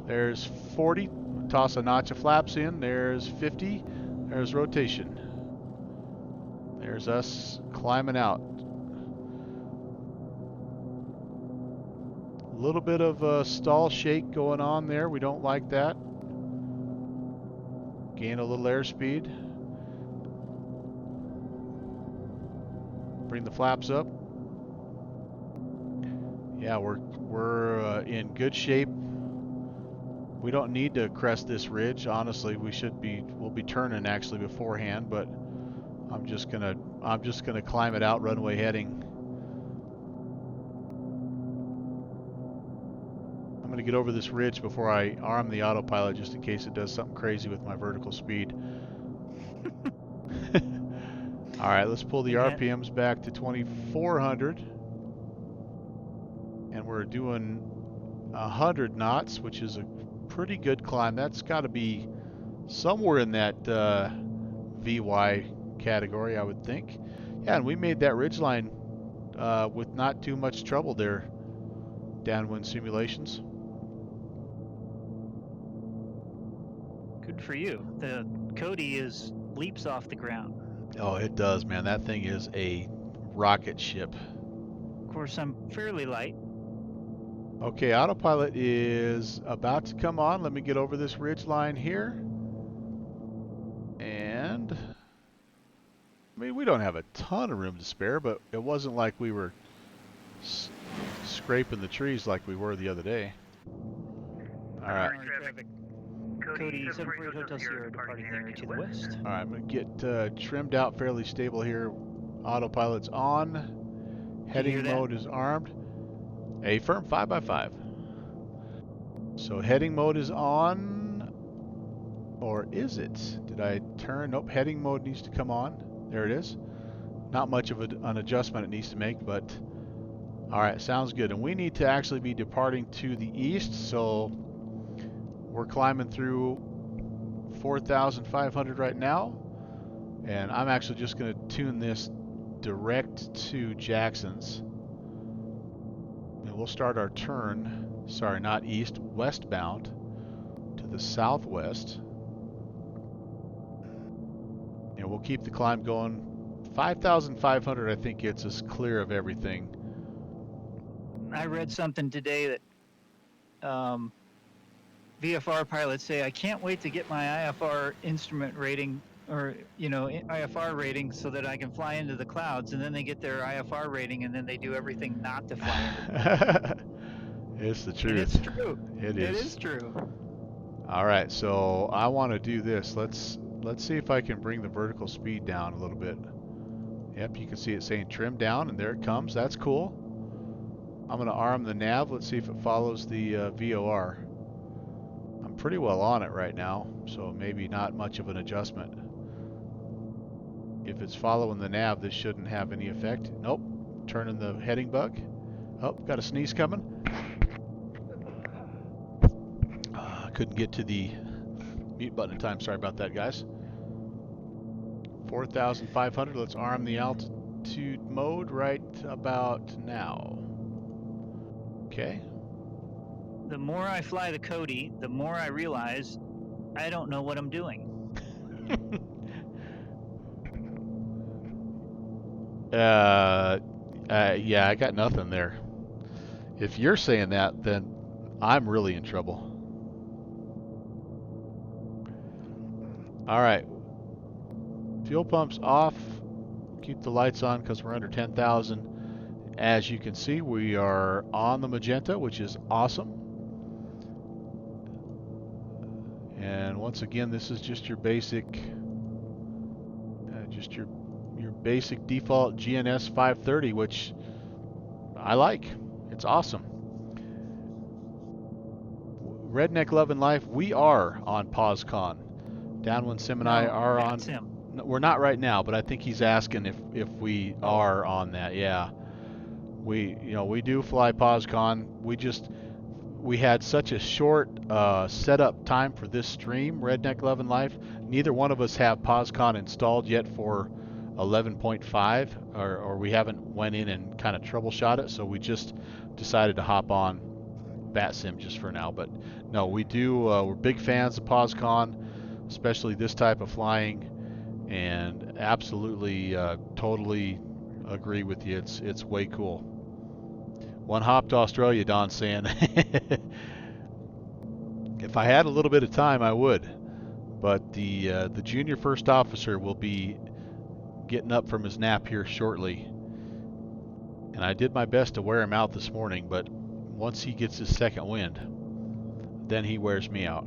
There's 40. Toss a notch of flaps in. There's 50. There's rotation. There's us climbing out. A little bit of a stall shake going on there. We don't like that. Gain a little airspeed. Bring the flaps up. Yeah, we're in good shape. We don't need to crest this ridge. Honestly, we'll be turning actually beforehand, but I'm just gonna climb it out runway heading. I'm gonna get over this ridge before I arm the autopilot just in case it does something crazy with my vertical speed. All right, let's pull the RPMs back to 2,400. And we're doing 100 knots, which is a pretty good climb. That's got to be somewhere in that VY category, I would think. Yeah, and we made that ridgeline with not too much trouble there, downwind simulations. Good for you. The Cody leaps off the ground. Oh, it does, man. That thing is a rocket ship. Of course, I'm fairly light. Okay, autopilot is about to come on. Let me get over this ridge line here. And I mean, we don't have a ton of room to spare, but it wasn't like we were scraping the trees like we were the other day. All right. Cody, 748 Hotel Sierra departing there to the west. All right, I'm going to get trimmed out fairly stable here. Autopilot's on. Heading mode is armed. A firm 5x5. So heading mode is on. Or is it? Did I turn? Nope, heading mode needs to come on. There it is. Not much of an adjustment it needs to make, but all right, sounds good. And we need to actually be departing to the east, so we're climbing through 4,500 right now, and I'm actually just going to tune this direct to Jackson's, and we'll start our turn, sorry, not east, westbound to the southwest, and we'll keep the climb going 5,500 I think gets us clear of everything. I read something today that VFR pilots say, I can't wait to get my IFR instrument rating, or IFR rating, so that I can fly into the clouds. And then they get their IFR rating, and then they do everything not to fly into the clouds. It's the truth. And it's true. It is true. All right, so I want to do this. Let's see if I can bring the vertical speed down a little bit. Yep, you can see it saying trim down, and there it comes. That's cool. I'm going to arm the nav. Let's see if it follows the VOR. I'm pretty well on it right now, so maybe not much of an adjustment. If it's following the nav, this shouldn't have any effect. Nope. Turning the heading bug. Oh, got a sneeze coming. Couldn't get to the mute button in time. Sorry about that, guys. 4,500. Let's arm the altitude mode right about now. Okay. The more I fly the Cody, the more I realize I don't know what I'm doing. Yeah, I got nothing there. If you're saying that, then I'm really in trouble. All right. Fuel pumps off. Keep the lights on because we're under 10,000. As you can see, we are on the magenta, which is awesome. And once again, this is just your basic, your basic default GNS 530, which I like. It's awesome. Redneck Love and Life, we are on PausCon. Downwind Sim and I are on. No, we're not right now, but I think he's asking if we are on that. Yeah, we do fly PausCon. We had such a short setup time for this stream, Redneck Love and Life. Neither one of us have PausCon installed yet for 11.5, or we haven't went in and kind of troubleshot it. So we just decided to hop on BatSim just for now. But no, we do. We're big fans of PausCon, especially this type of flying, and absolutely, totally agree with you. It's way cool. One hop to Australia, Don's saying. If I had a little bit of time, I would. But the junior first officer will be getting up from his nap here shortly. And I did my best to wear him out this morning, but once he gets his second wind, then he wears me out.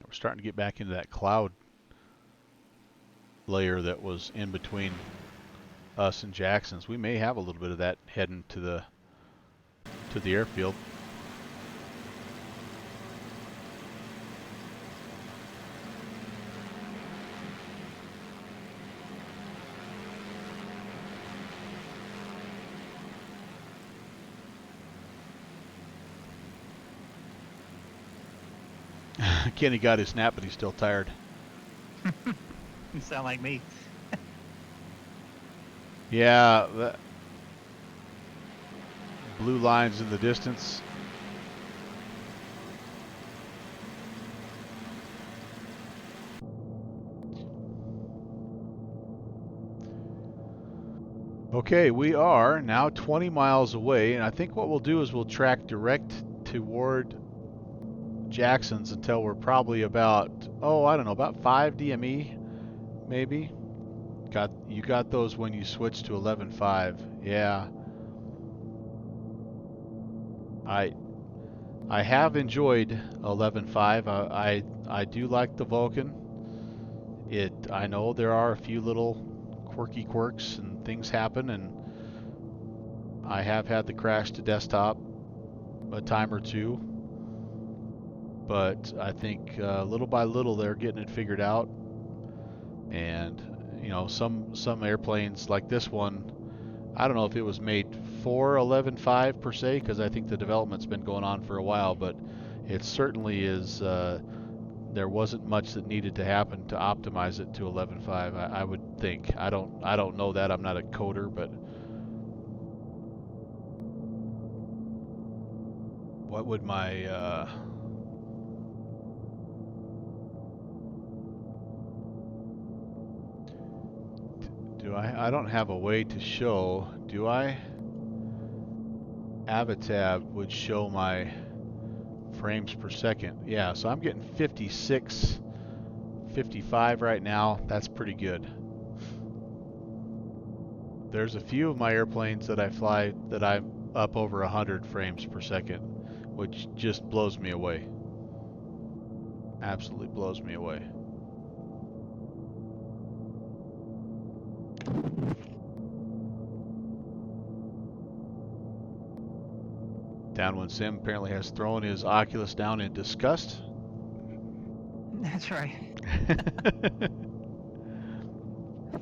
We're starting to get back into that cloud layer that was in between us and Jackson's. We may have a little bit of that heading to the airfield. Kenny got his nap, but he's still tired. You sound like me. Yeah, that blue lines in the distance. Okay, we are now 20 miles away, and I think what we'll do is we'll track direct toward Jackson's until we're probably about, I don't know, about 5 DME, maybe. You got those when you switch to 11.5. Yeah. I have enjoyed 11.5. I do like the Vulcan. I know there are a few little quirky quirks and things happen, and I have had the crash to desktop a time or two. But I think little by little they're getting it figured out. And some airplanes like this one, I don't know if it was made for 11.5 per se, because I think the development's been going on for a while, but it certainly is. There wasn't much that needed to happen to optimize it to 11.5. I would think. I don't know that. I'm not a coder, but what would my do I don't have a way to show, do I? Avatab would show my frames per second. Yeah, so I'm getting 56, 55 right now. That's pretty good. There's a few of my airplanes that I fly that I'm up over 100 frames per second, which just blows me away. Absolutely blows me away. Downwind Sim apparently has thrown his Oculus down in disgust. That's right.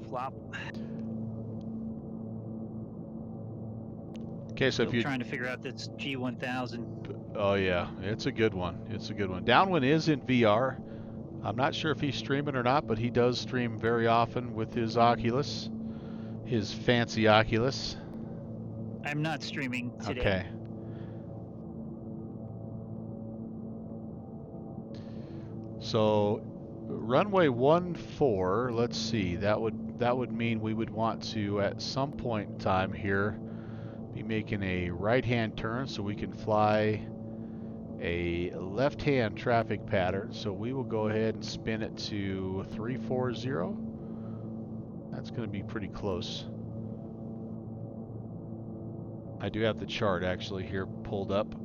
Flop. Okay, so Still if you're trying to figure out this G1000. oh yeah, it's a good one. It's a good one. Downwind is in VR. I'm not sure if he's streaming or not, but he does stream very often with his Oculus, his fancy Oculus. I'm not streaming today. Okay. So runway 14, let's see, that would mean we would want to at some point in time here be making a right-hand turn so we can fly a left-hand traffic pattern. So we will go ahead and spin it to 340. That's going to be pretty close. I do have the chart actually here pulled up.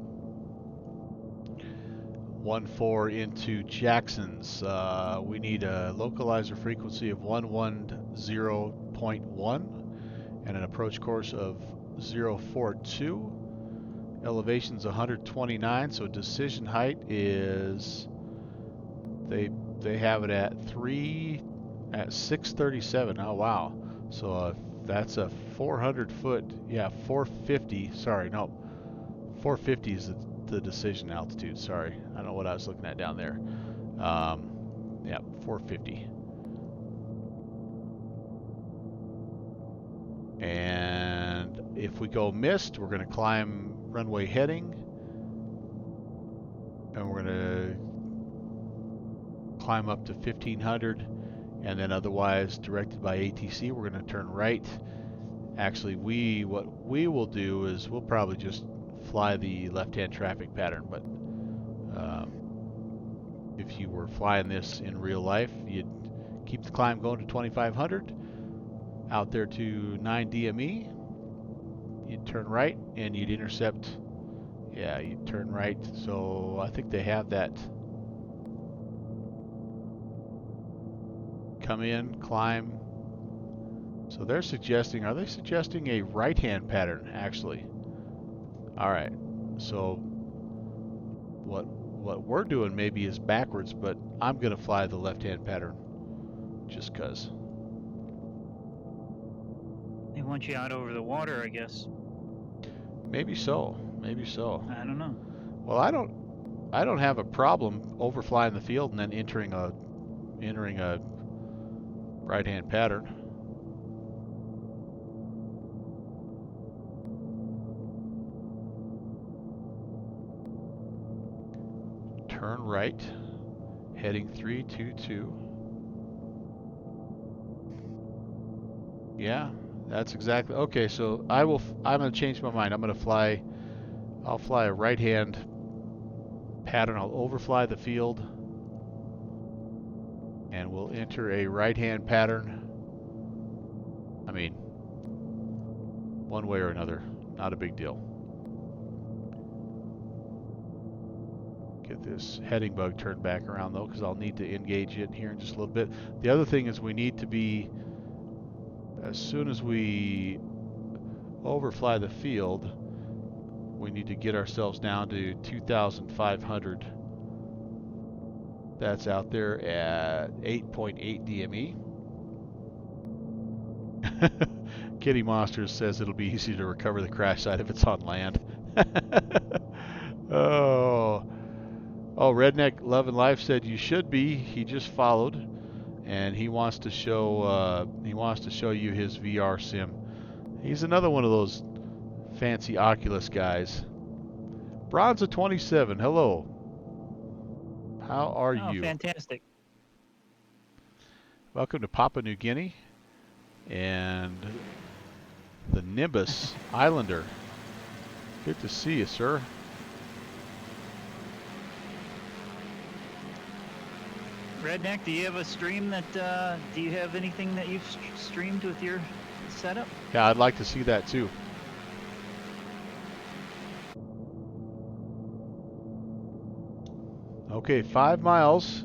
14 into Jackson's. We need a localizer frequency of 110.1 and an approach course of 042. Elevation's 129, so decision height is they have it at 637. Oh wow. So that's a 400 foot, yeah, 450. Sorry, no. 450 is the decision altitude. Sorry, I don't know what I was looking at down there. Yeah, 450. And if we go missed, we're going to climb runway heading, and we're going to climb up to 1500, and then otherwise directed by ATC, we're going to turn right. Actually, what we will do is we'll probably just fly the left-hand traffic pattern, but if you were flying this in real life, you'd keep the climb going to 2500 out there to 9 DME. You'd turn right and you'd intercept. Yeah, you'd turn right. So I think they have that. Come in, climb. So they're suggesting, are they suggesting a right-hand pattern actually? All right, so what we're doing maybe is backwards, but I'm going to fly the left-hand pattern just because. They want you out over the water, I guess. Maybe so. Maybe so. I don't know. Well, I don't have a problem overflying the field and then entering a right-hand pattern. Turn right, heading 322. Yeah, that's exactly okay. So I'm going to change my mind. I'll fly a right-hand pattern. I'll overfly the field, and we'll enter a right-hand pattern. I mean, one way or another, not a big deal. Get this heading bug turned back around though, because I'll need to engage it here in just a little bit. The other thing is we need to be, as soon as we overfly the field, we need to get ourselves down to 2,500. That's out there at 8.8 DME. Kitty Monsters says it'll be easy to recover the crash site if it's on land. Oh, Redneck Love and Life said you should be. He just followed, and he wants to show you his VR sim. He's another one of those fancy Oculus guys. Bronze of 27. Hello. How are Oh, you? fantastic. Welcome to Papua New Guinea and the Nimbus Islander. Good to see you, sir. Redneck, do you have a stream that, do you have anything that you've streamed with your setup? Yeah, I'd like to see that too. Okay, 5 miles.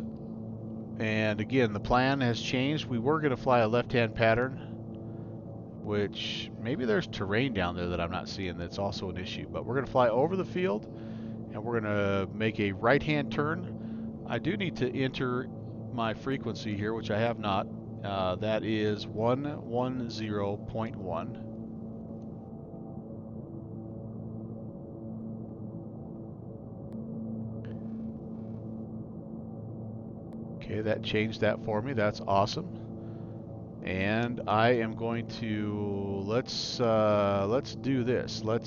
And again, the plan has changed. We were going to fly a left-hand pattern, which maybe there's terrain down there that I'm not seeing that's also an issue. But we're going to fly over the field, and we're going to make a right-hand turn. I do need to enter my frequency here, which I have not. That is 110.1. Okay, that changed that for me. That's awesome. And I am going to let's do this. We're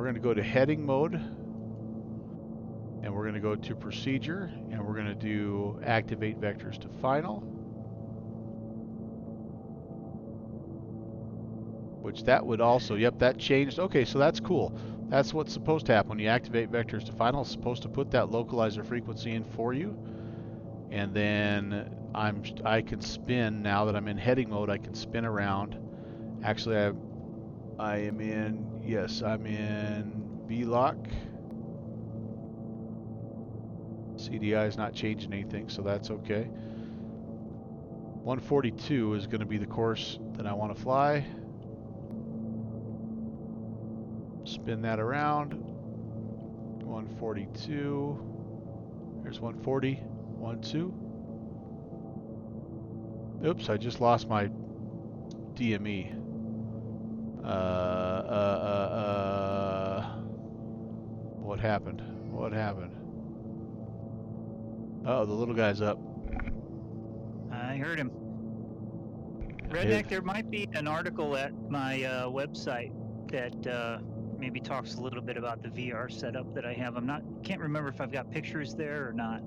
going to go to heading mode, and we're going to go to procedure, and we're going to do activate vectors to final, which that would also, yep, that changed. Okay, so that's cool. That's what's supposed to happen when you activate vectors to final. It's supposed to put that localizer frequency in for you, and then I can spin. Now that I'm in heading mode, I can spin around. Actually, I am in, yes, I'm in V-lock. CDI is not changing anything, so that's okay. 142 is going to be the course that I want to fly. Spin that around. 142. Here's 140. 1, 2. Oops, I just lost my DME. What happened? What happened? Oh, the little guy's up. I heard him. Redneck, there might be an article at my website that maybe talks a little bit about the VR setup that I have. Can't remember if I've got pictures there or not.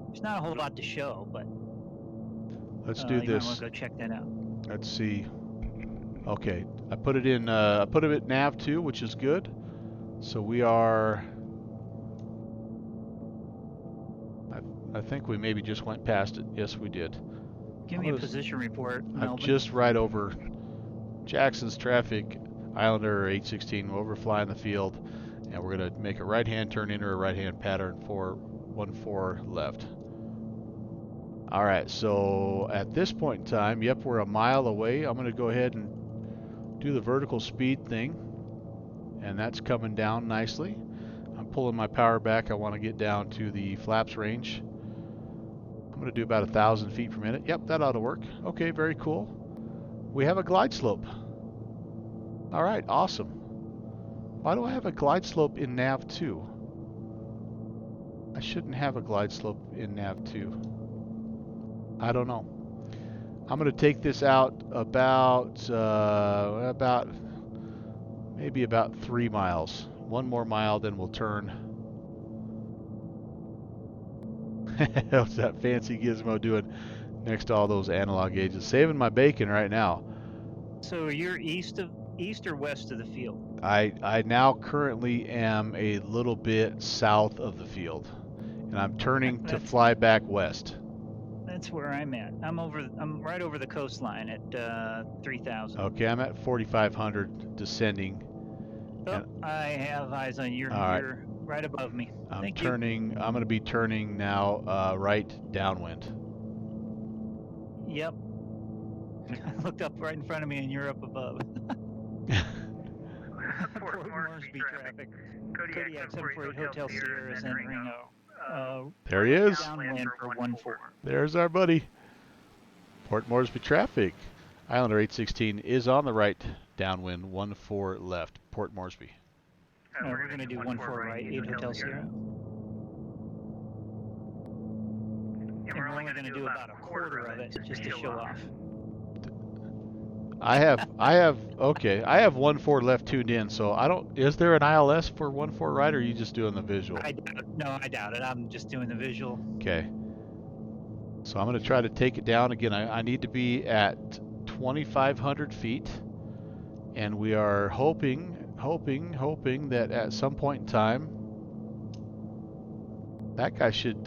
There's not a whole lot to show, but let's do you might this. want to go check that out. Let's see. Okay, I put it in. I put it at nav 2, which is good. So we are. I think we maybe just went past it. Yes, we did. Give me a position report, I'm Melvin. just right over Jackson's traffic. Islander 816. We're overflying the field, and we're going to make a right-hand turn into a right-hand pattern for 14 left. All right. So at this point in time, yep, we're a mile away. I'm going to go ahead and do the vertical speed thing, and that's coming down nicely. I'm pulling my power back. I want to get down to the flaps range. I'm going to do about 1,000 feet per minute. Yep, that ought to work. Okay, very cool. We have a glide slope. All right, awesome. Why do I have a glide slope in nav 2? I shouldn't have a glide slope in nav 2. I don't know. I'm going to take this out about maybe about 3 miles. One more mile, then we'll turn. What's that fancy gizmo doing next to all those analog gauges? Saving my bacon right now. So you're east or west of the field? I now currently am a little bit south of the field, and I'm turning to fly back west. That's where I'm at. I'm right over the coastline at 3,000. Okay, I'm at 4,500 descending. Oh, I have eyes on you. You're right above me. I'm going to be turning now right downwind. Yep. I looked up right in front of me and you're up above. Port Moresby traffic. Kodiak 748 Hotel Sierra is entering there he is. Downwind for 14. There's our buddy. Port Moresby traffic. Islander 816 is on the right downwind, 14 left. Port Moresby. No, we're going to do 14 right, 8 Hotel Sierra. And we're only going to do about a quarter of it just to show off. I have, okay, I have 1.4 left tuned in, so I don't, is there an ILS for 1.4 right, or are you just doing the visual? No, I doubt it. I'm just doing the visual. Okay. So I'm going to try to take it down again. I need to be at 2,500 feet, and we are hoping that at some point in time, that guy should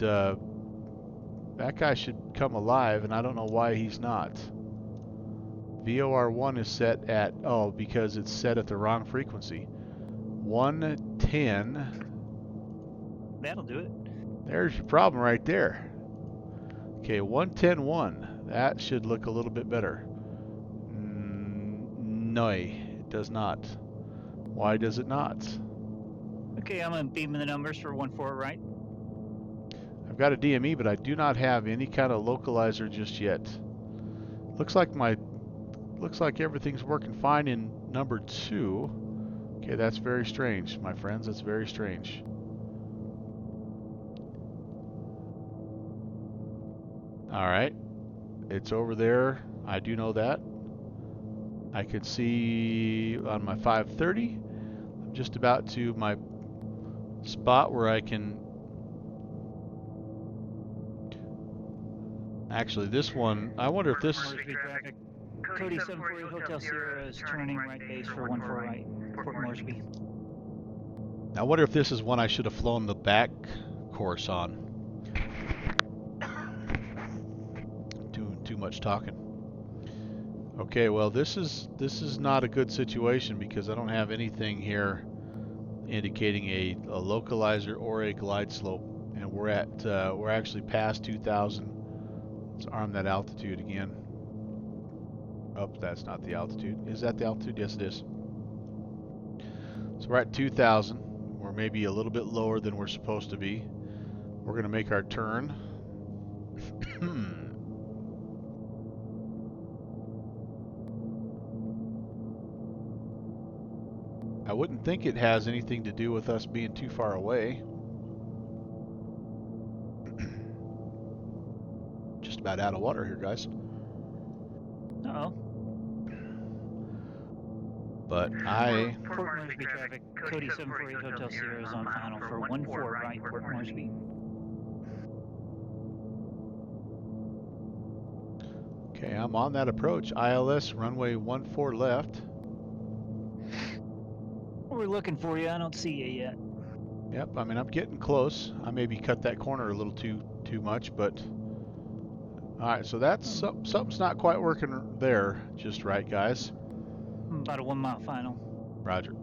come alive, and I don't know why he's not. VOR1 is set at, oh, because it's set at the wrong frequency. 110. That'll do it. There's your problem right there. Okay, 110.1. That should look a little bit better. No, it does not. Why does it not? Okay, I'm gonna beam the numbers for 1.4 right. I've got a DME, but I do not have any kind of localizer just yet. Looks like everything's working fine in number 2. Okay, that's very strange, my friends. That's very strange. All right, it's over there. I do know that. I can see on my 530. I'm just about to my spot where I can. Actually, this one, I wonder if this. Cody 748 Hotel Sierra is turning right base for 1.4 right, Port Moresby. I wonder if this is one I should have flown the back course on. Too much talking. Okay, well this is not a good situation because I don't have anything here indicating a localizer or a glide slope, and we're actually past 2,000. Let's arm that altitude again. Oh, that's not the altitude. Is that the altitude? Yes, it is. So we're at 2,000. We're maybe a little bit lower than we're supposed to be. We're going to make our turn. I wouldn't think it has anything to do with us being too far away. Just about out of water here, guys. Uh-oh. But Port Moresby traffic, Cody 748 Hotel Sierra is on final for 1.4 right, Port Moresby. Okay, I'm on that approach. ILS runway 14 left. We're looking for you. I don't see you yet. Yep, I mean I'm getting close. I maybe cut that corner a little too much, but all right. So that's something's not quite working there just right, guys. About a 1 mile final. Roger.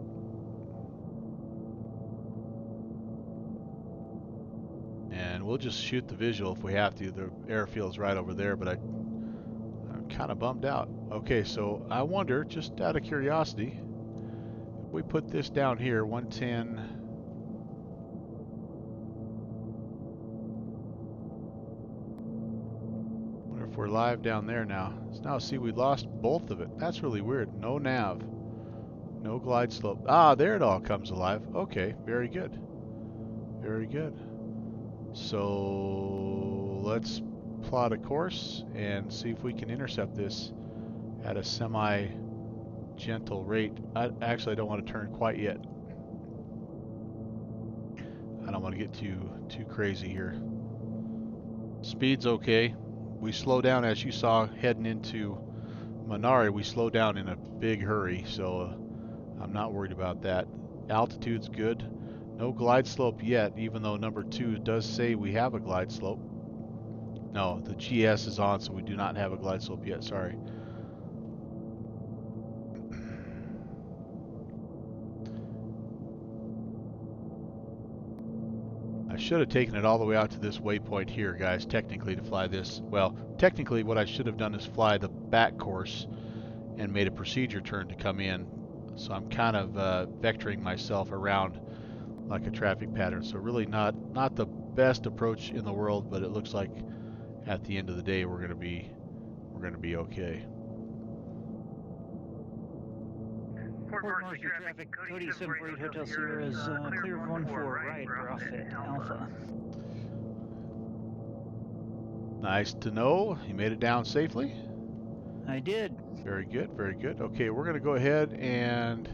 And we'll just shoot the visual if we have to. The airfield's right over there, but I'm kind of bummed out. Okay, so I wonder, just out of curiosity, if we put this down here, 110. Wonder if we're live down there now. So now see, we lost both of it. That's really weird. No nav. No glide slope. Ah, there it all comes alive. Okay, very good. Very good. So let's plot a course and see if we can intercept this at a semi-gentle rate. I don't want to turn quite yet. I don't want to get too crazy here. Speed's okay. We slow down, as you saw heading into Minari. We slow down in a big hurry, so I'm not worried about that. Altitude's good. No glide slope yet, even though number 2 does say we have a glide slope. No, the GS is on, so we do not have a glide slope yet. Sorry. I should have taken it all the way out to this waypoint here, guys, technically, to fly this. Well, technically what I should have done is fly the back course and made a procedure turn to come in. So I'm kind of vectoring myself around like a traffic pattern. So really not the best approach in the world, but it looks like at the end of the day we're gonna be okay. Port Moresby traffic, Cody 748 Hotel Sierra is clear of 1.4 right, we're off at Alpha. Nice to know. You made it down safely? I did. Very good, very good. Okay, we're going to go ahead and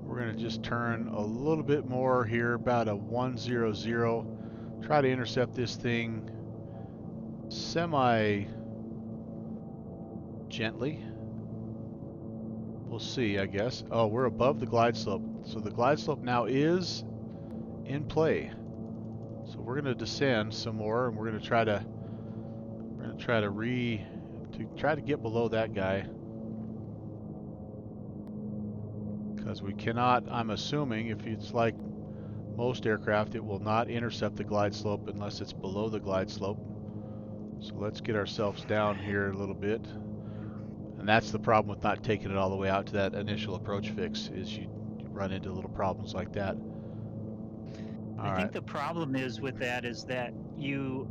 we're going to just turn a little bit more here, about a 100. Try to intercept this thing semi-gently. We'll see, I guess. Oh, we're above the glide slope. So the glide slope now is in play. So we're going to descend some more, and we're going to try to get below that guy. Because we cannot, I'm assuming, if it's like most aircraft, it will not intercept the glide slope unless it's below the glide slope. So let's get ourselves down here a little bit. And that's the problem with not taking it all the way out to that initial approach fix, is you run into little problems like that. I think the problem is with that is that you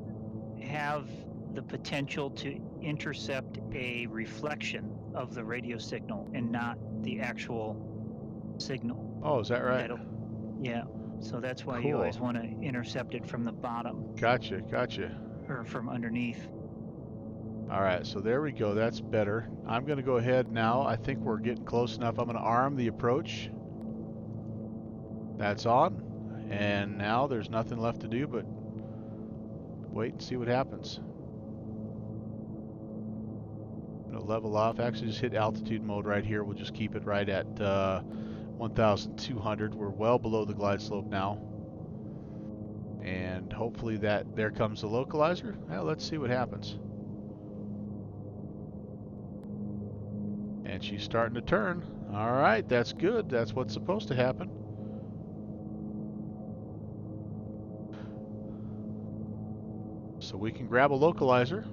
have the potential to intercept a reflection of the radio signal and not the actual signal. Oh, is that right? Yeah. So that's why Cool. you always want to intercept it from the bottom. Gotcha, gotcha. Or from underneath. All right, so there we go. That's better. I'm going to go ahead now. I think we're getting close enough. I'm going to arm the approach. That's on. And now there's nothing left to do but wait and see what happens. I'm going to level off. Actually, just hit altitude mode right here. We'll just keep it right at 1,200. We're well below the glide slope now. And hopefully there comes the localizer. Well, let's see what happens. And she's starting to turn. All right, that's good. That's what's supposed to happen. So we can grab a localizer.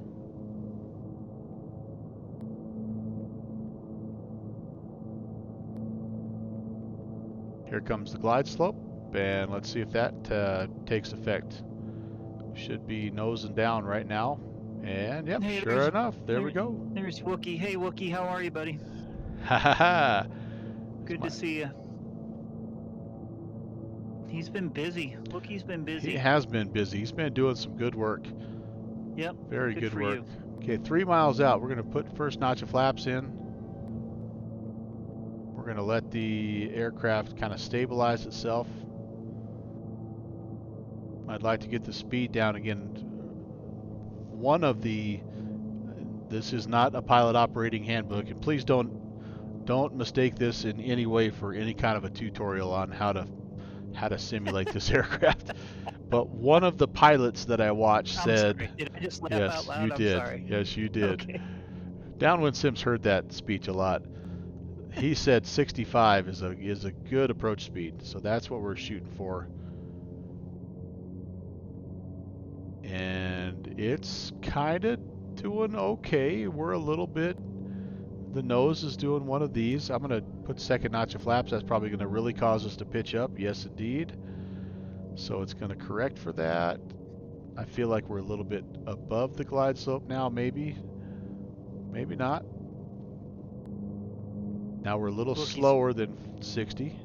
Here comes the glide slope, and let's see if that takes effect. Should be nosing down right now. And yep, Hey, sure enough, there we go. There's Wookie. Hey, Wookie, how are you, buddy? Ha ha ha. Good to see you. He's been busy. Wookie's been busy. He has been busy. He's been doing some good work. Yep. Very good work. You. Okay, 3 miles out. We're going to put first notch of flaps in. We're going to let the aircraft kind of stabilize itself. I'd like to get the speed down again. This is not a pilot operating handbook, and please don't mistake this in any way for any kind of a tutorial on how to simulate this aircraft. But one of the pilots that I watched said, sorry. Did I just laugh yes, out loud? you did. Sorry. Yes, you did. Okay. Downwind Sims heard that speech a lot. He said 65 is a good approach speed, so that's what we're shooting for. And it's kind of doing okay. We're a little bit, the nose is doing one of these. I'm going to put second notch of flaps. That's probably going to really cause us to pitch up. Yes, indeed. So it's going to correct for that. I feel like we're a little bit above the glide slope now, maybe. Maybe not. Now we're a little slower than 60.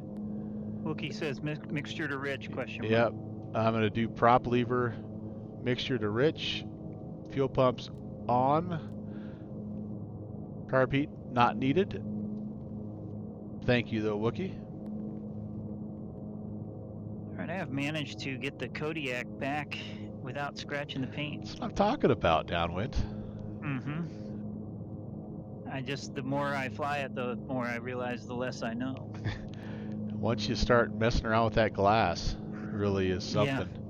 Wookie says mixture to rich, question mark. Yep. I'm going to do prop lever, mixture to rich, fuel pumps on, carb heat not needed. Thank you though, Wookie. Alright, I have managed to get the Kodiak back without scratching the paint. That's what I'm talking about, Downwind. Mm-hmm. The more I fly it, the more I realize the less I know. Once you start messing around with that glass, it really is something. Yeah.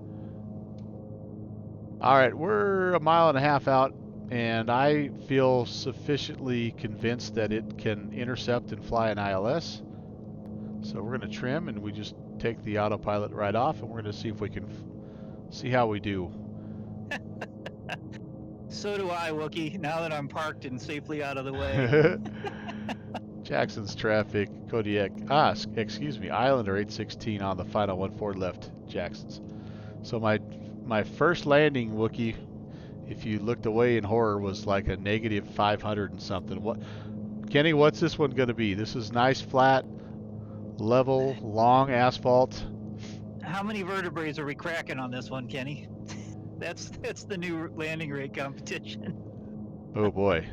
All right, we're a mile and a half out, and I feel sufficiently convinced that it can intercept and fly an ILS. So we're going to trim, and we just take the autopilot right off, and we're going to see if we can see how we do. So do I, Wookie, now that I'm parked and safely out of the way. Jackson's traffic, Kodiak, excuse me, Islander 816 on the final 1-4 left, Jackson's. So my first landing, Wookie, if you looked away in horror, was like a negative 500 and something. Kenny, what's this one going to be? This is nice, flat, level, long asphalt. How many vertebrae are we cracking on this one, Kenny? That's the new landing rate competition. Oh boy.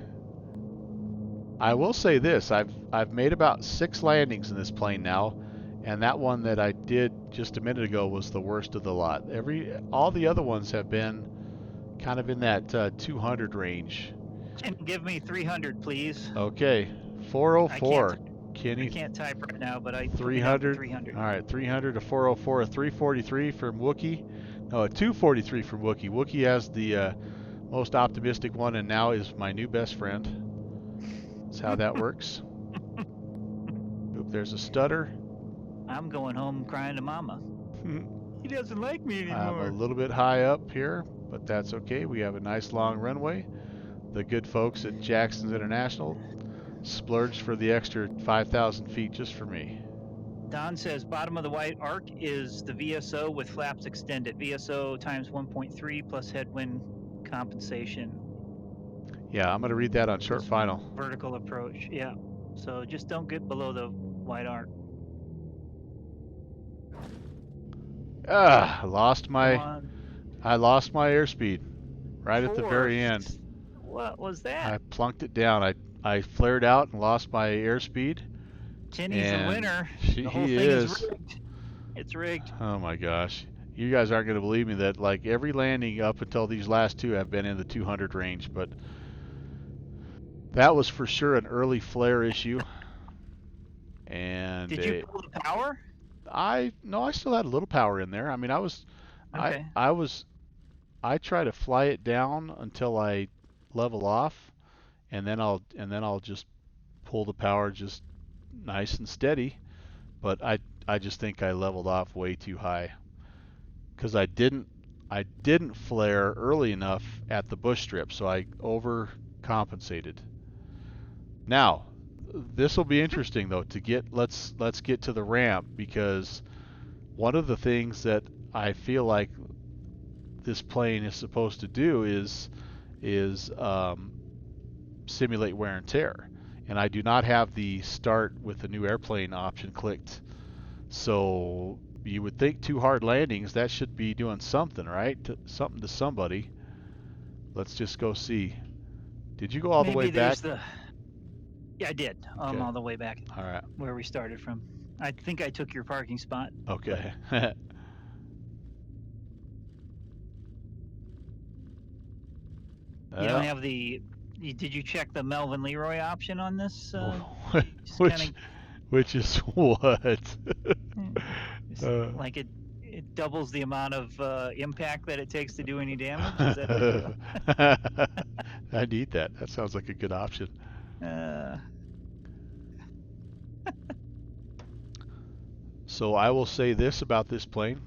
I will say this: I've made about 6 landings in this plane now, and that one that I did just a minute ago was the worst of the lot. All the other ones have been kind of in that 200 range. Can you give me 300, please? Okay, I 404. Kenny, can't type right now, but I put me down for 300. 300. All right, 300 to 404, a 343 from Wookie. No, a 243 from Wookie. Wookie has the most optimistic one, and now is my new best friend. That's how that works. Oop, there's a stutter. I'm going home crying to mama. He doesn't like me I'm a anymore. little bit high up here, but that's okay. We have a nice long runway. The good folks at Jackson's International splurged for the extra 5,000 feet just for me. Don says bottom of the white arc is the VSO with flaps extended. VSO times 1.3 plus headwind compensation. Yeah, I'm going to read that on short final. Vertical approach. Yeah. So just don't get below the white arc. I lost my airspeed right at the very end. What was that? I plunked it down. I flared out and lost my airspeed. Kenny's a winner. The whole He thing is is. rigged. It's rigged. Oh my gosh. You guys aren't going to believe me that like every landing up until these last two have been in the 200 range, but that was for sure an early flare issue. And did you pull the power? No, I still had a little power in there. I mean, Okay. I try to fly it down until I level off, and then I'll just pull the power just nice and steady. But I just think I leveled off way too high because I didn't flare early enough at the bush strip, so I overcompensated. Now, this will be interesting though to get let's get to the ramp, because one of the things that I feel like this plane is supposed to do is simulate wear and tear, and I do not have the start with the new airplane option clicked. So you would think 2 hard landings, that should be doing something, right? Something to somebody. Let's just go see. Did you go all the way back? Yeah, I did. Okay. All the way back. All right. Where we started from. I think I took your parking spot. Okay. You don't have the. Did you check the Melvin Leroy option on this? Which is what? Like it doubles the amount of impact that it takes to do any damage. Is that I need that. That sounds like a good option. So I will say this about this plane: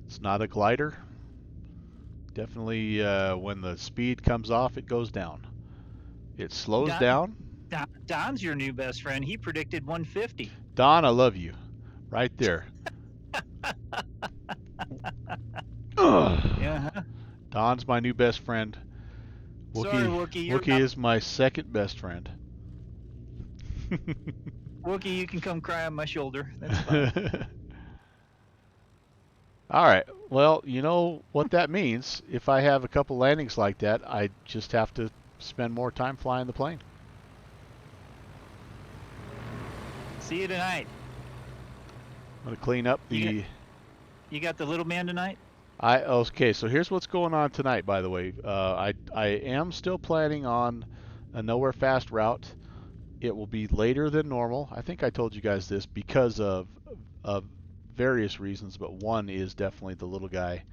it's not a glider. Definitely, when the speed comes off, it goes down. It slows down. Don's your new best friend. He predicted 150. Don, I love you. Right there. Yeah. Don's my new best friend. Sorry, Wookie. Wookie is my second best friend. Wookie, you can come cry on my shoulder. That's fine. All right. Well, you know what that means. If I have a couple landings like that, I just have to spend more time flying the plane. See you tonight. I'm going to clean up the... You got the little man tonight? Okay, so here's what's going on tonight, by the way. I am still planning on a nowhere fast route. It will be later than normal. I think I told you guys this because of various reasons, but one is definitely the little guy.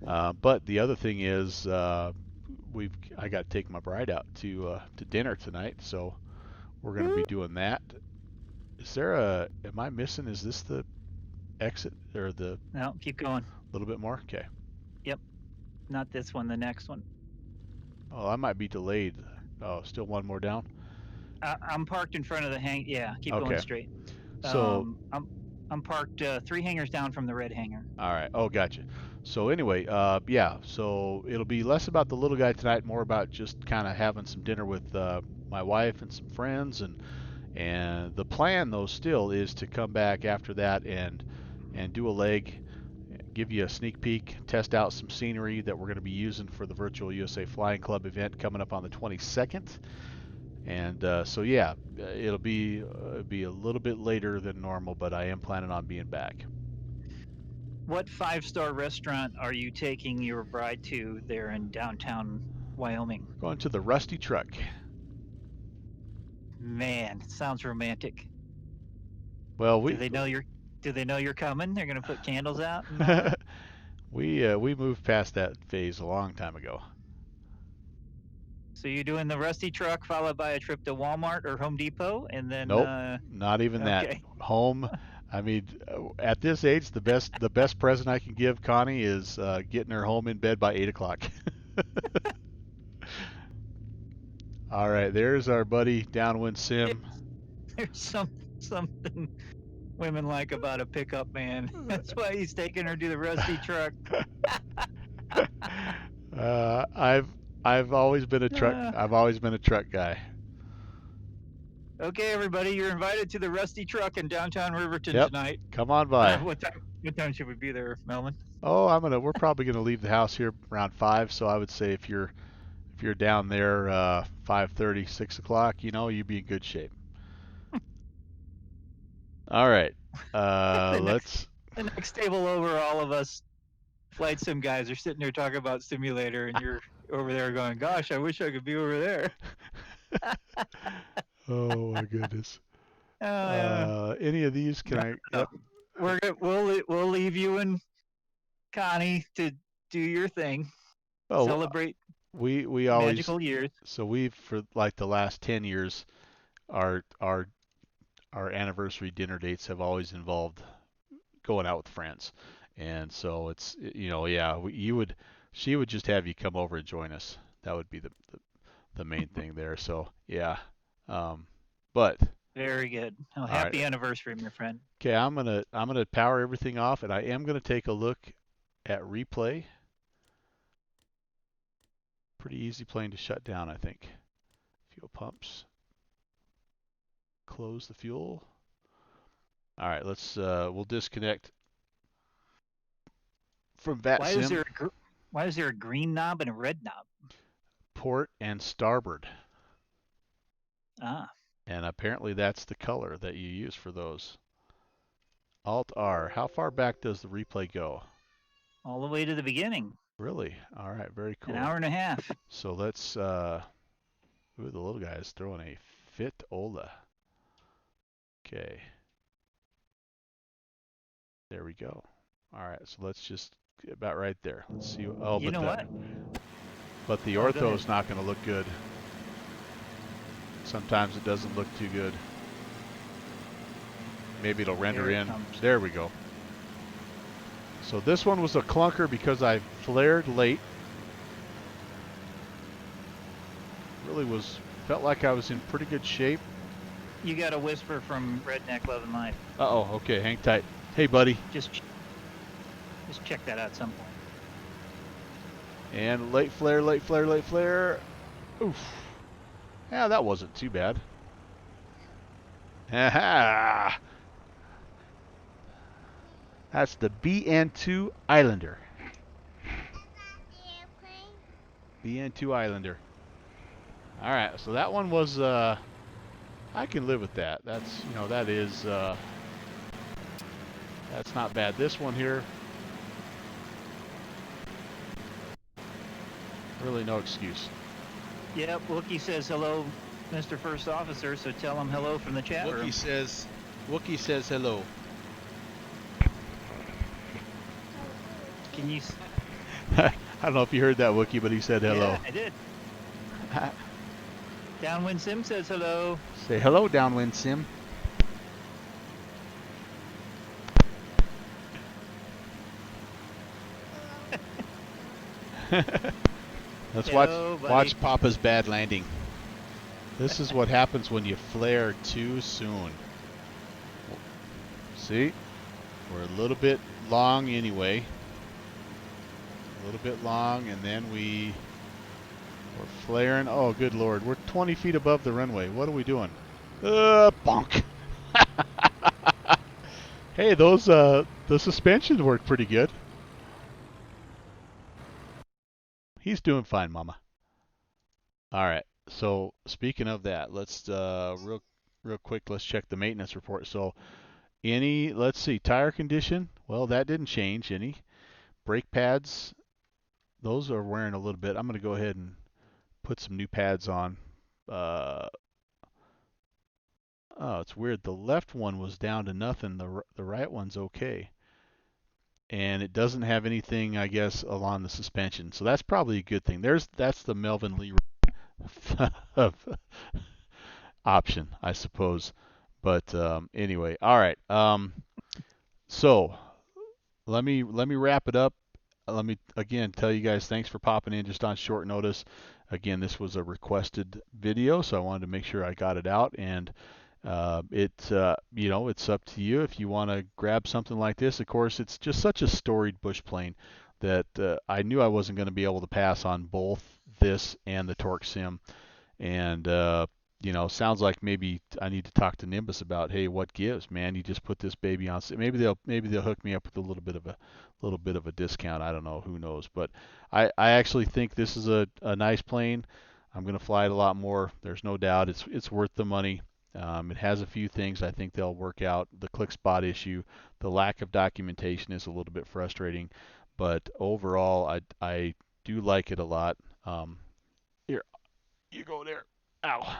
But the other thing is I got to take my bride out to dinner tonight, so we're going to be doing that. Am I missing? Is this the exit or the? No, keep going. A little bit more. Okay. Yep. Not this one. The next one. Oh, I might be delayed. Oh, still one more down. I'm parked in front of the hang. Yeah, keep going straight. So I'm parked 3 hangars down from the red hangar. All right. Oh, gotcha. So anyway, yeah. So it'll be less about the little guy tonight, more about just kind of having some dinner with my wife and some friends, and the plan though still is to come back after that and do a leg, give you a sneak peek, test out some scenery that we're going to be using for the Virtual USA Flying Club event coming up on the 22nd. And so yeah, it'll be a little bit later than normal, but I am planning on being back. What 5-star restaurant are you taking your bride to there in downtown Wyoming? We're going to the Rusty Truck. Man, it sounds romantic. Well, Do they know you're coming? They're gonna put candles out and all that. we moved past that phase a long time ago. So you're doing the Rusty Truck followed by a trip to Walmart or Home Depot, and then Nope, not even that. okay. Home. I mean, at this age, the best present I can give Connie is getting her home in bed by 8 o'clock. All right, there's our buddy Downwind Sim. There's something women like about a pickup man. That's why he's taking her to the Rusty Truck. I've always been a truck. Uh, I've always been a truck guy. okay, everybody, you're invited to the Rusty Truck in downtown Riverton Yep. tonight. Come on by. What time? What time should we be there, Melvin? Oh, we're probably gonna leave the house here around 5. So I would say if you're down there 5:30, 6 o'clock, you'd be in good shape. All right. the Let's. next table over, all of us flight sim guys are sitting there talking about simulator, and you're over there going, "Gosh, I wish I could be over there." Oh my goodness. Uh, Any of these can I? no. Yep. We'll leave you and Connie to do your thing. Oh, Celebrate we always. magical years. So we've for like the last 10 years, our anniversary dinner dates have always involved going out with friends, and so it's yeah, she would just have you come over and join us. That would be the main thing there. So yeah, but Very good. Oh, all happy right. anniversary, my friend. Okay, I'm gonna power everything off, and I am gonna take a look at replay. Pretty easy plane to shut down, I think. Fuel pumps. Close the fuel. All right, we'll disconnect from Why is VATSIM. why is there a green knob and a red knob? Port and starboard. Ah, And apparently that's the color that you use for those. Alt R. How far back does the replay go? all the way to the beginning. Really? All right, very cool. An hour and a half. So let's ooh, the little guy is throwing a fit Ola. Okay. There we go. All right, so let's just get about right there. Let's see. Oh, You know what? But the Oh, go ortho ahead. is not going to look good. Sometimes it doesn't look too good. Maybe it'll render There it in. comes. There we go. So this one was a clunker because I flared late. Really felt like I was in pretty good shape. You got a whisper from Redneck Love and Life. Uh-oh, okay, hang tight. Hey, buddy. Just check that out at some point. And late flare, late flare, late flare. Oof. Yeah, that wasn't too bad. Ha-ha! That's the BN2 Islander. BN2 Islander. All right, so that one was, I can live with that. That's, that's not bad. This one here, really no excuse. Yep, Wookie says hello, Mr. First Officer, so tell him hello from the chat room. Wookie says hello. Can you... I don't know if you heard that, Wookie, but he said hello. Yeah, I did. Downwind Sim says hello. Say hello, Downwind Sim. Let's Hello, watch Papa's bad landing. This is what happens when you flare too soon. See? We're a little bit long anyway. A little bit long, and then we're flaring. Oh, good Lord. We're 20 feet above the runway. What are we doing? Bonk. Hey, the suspensions work pretty good. He's doing fine, Mama. All right. So speaking of that, let's real quick, let's check the maintenance report. So let's see, tire condition. Well, that didn't change any. Brake pads, those are wearing a little bit. I'm going to go ahead and put some new pads on. Uh, oh, it's weird. The left one was down to nothing. The right one's okay. And it doesn't have anything, I guess, along the suspension. So that's probably a good thing. That's the Melvin Lee option, I suppose. But anyway, all right. So let me wrap it up. Let me again tell you guys thanks for popping in just on short notice. Again, this was a requested video, so I wanted to make sure I got it out. And it's up to you if you want to grab something like this. Of course, it's just such a storied bush plane that I knew I wasn't going to be able to pass on both this and the Torque Sim. And sounds like maybe I need to talk to Nimbus about, hey, what gives, man? You just put this baby on. Maybe they'll hook me up with a little bit of a discount. I don't know, who knows? But I actually think this is a nice plane. I'm gonna fly it a lot more. There's no doubt. It's worth the money. It has a few things I think they'll work out. The click spot issue, the lack of documentation is a little bit frustrating, but overall I do like it a lot. Here, you go there. Ow.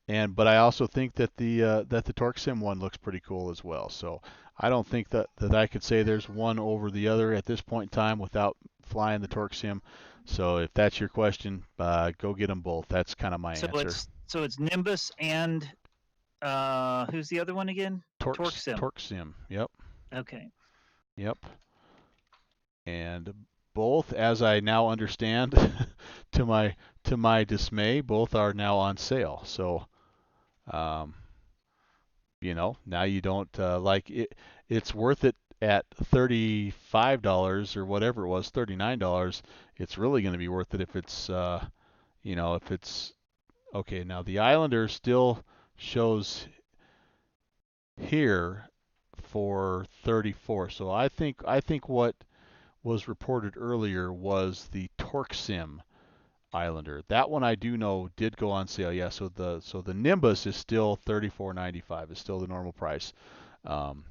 But I also think that the Torque Sim one looks pretty cool as well. So I don't think that I could say there's one over the other at this point in time without flying the Torque Sim. So if that's your question, go get them both. That's kind of my answer. It's Nimbus and who's the other one again? Torque Sim. Torque Sim. Yep. Okay. Yep. And both, as I now understand, to my dismay, both are now on sale. So um, now you don't like it. It's worth it at $35 or whatever it was, $39. It's really going to be worth it if it's if it's okay. Now the Islander still shows here for 34. So I think what was reported earlier was the Torque Sim Islander. That one I do know did go on sale. Yeah, so the Nimbus is still $34.95. It's still the normal price. Um,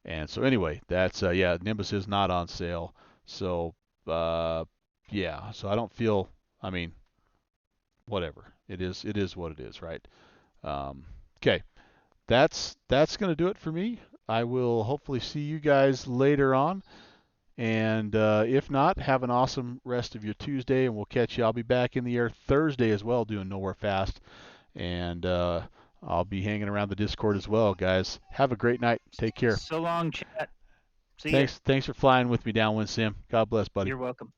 and so anyway, that's Nimbus is not on sale. So yeah, so I don't feel. I mean, whatever. It is what it is, right? Okay, that's gonna do it for me. I will hopefully see you guys later on. And if not, have an awesome rest of your Tuesday, and we'll catch you. I'll be back in the air Thursday as well, doing Nowhere Fast. And I'll be hanging around the Discord as well, guys. Have a great night. Take care. So long, chat. See ya. Thanks for flying with me downwind, Sim. God bless, buddy. You're welcome.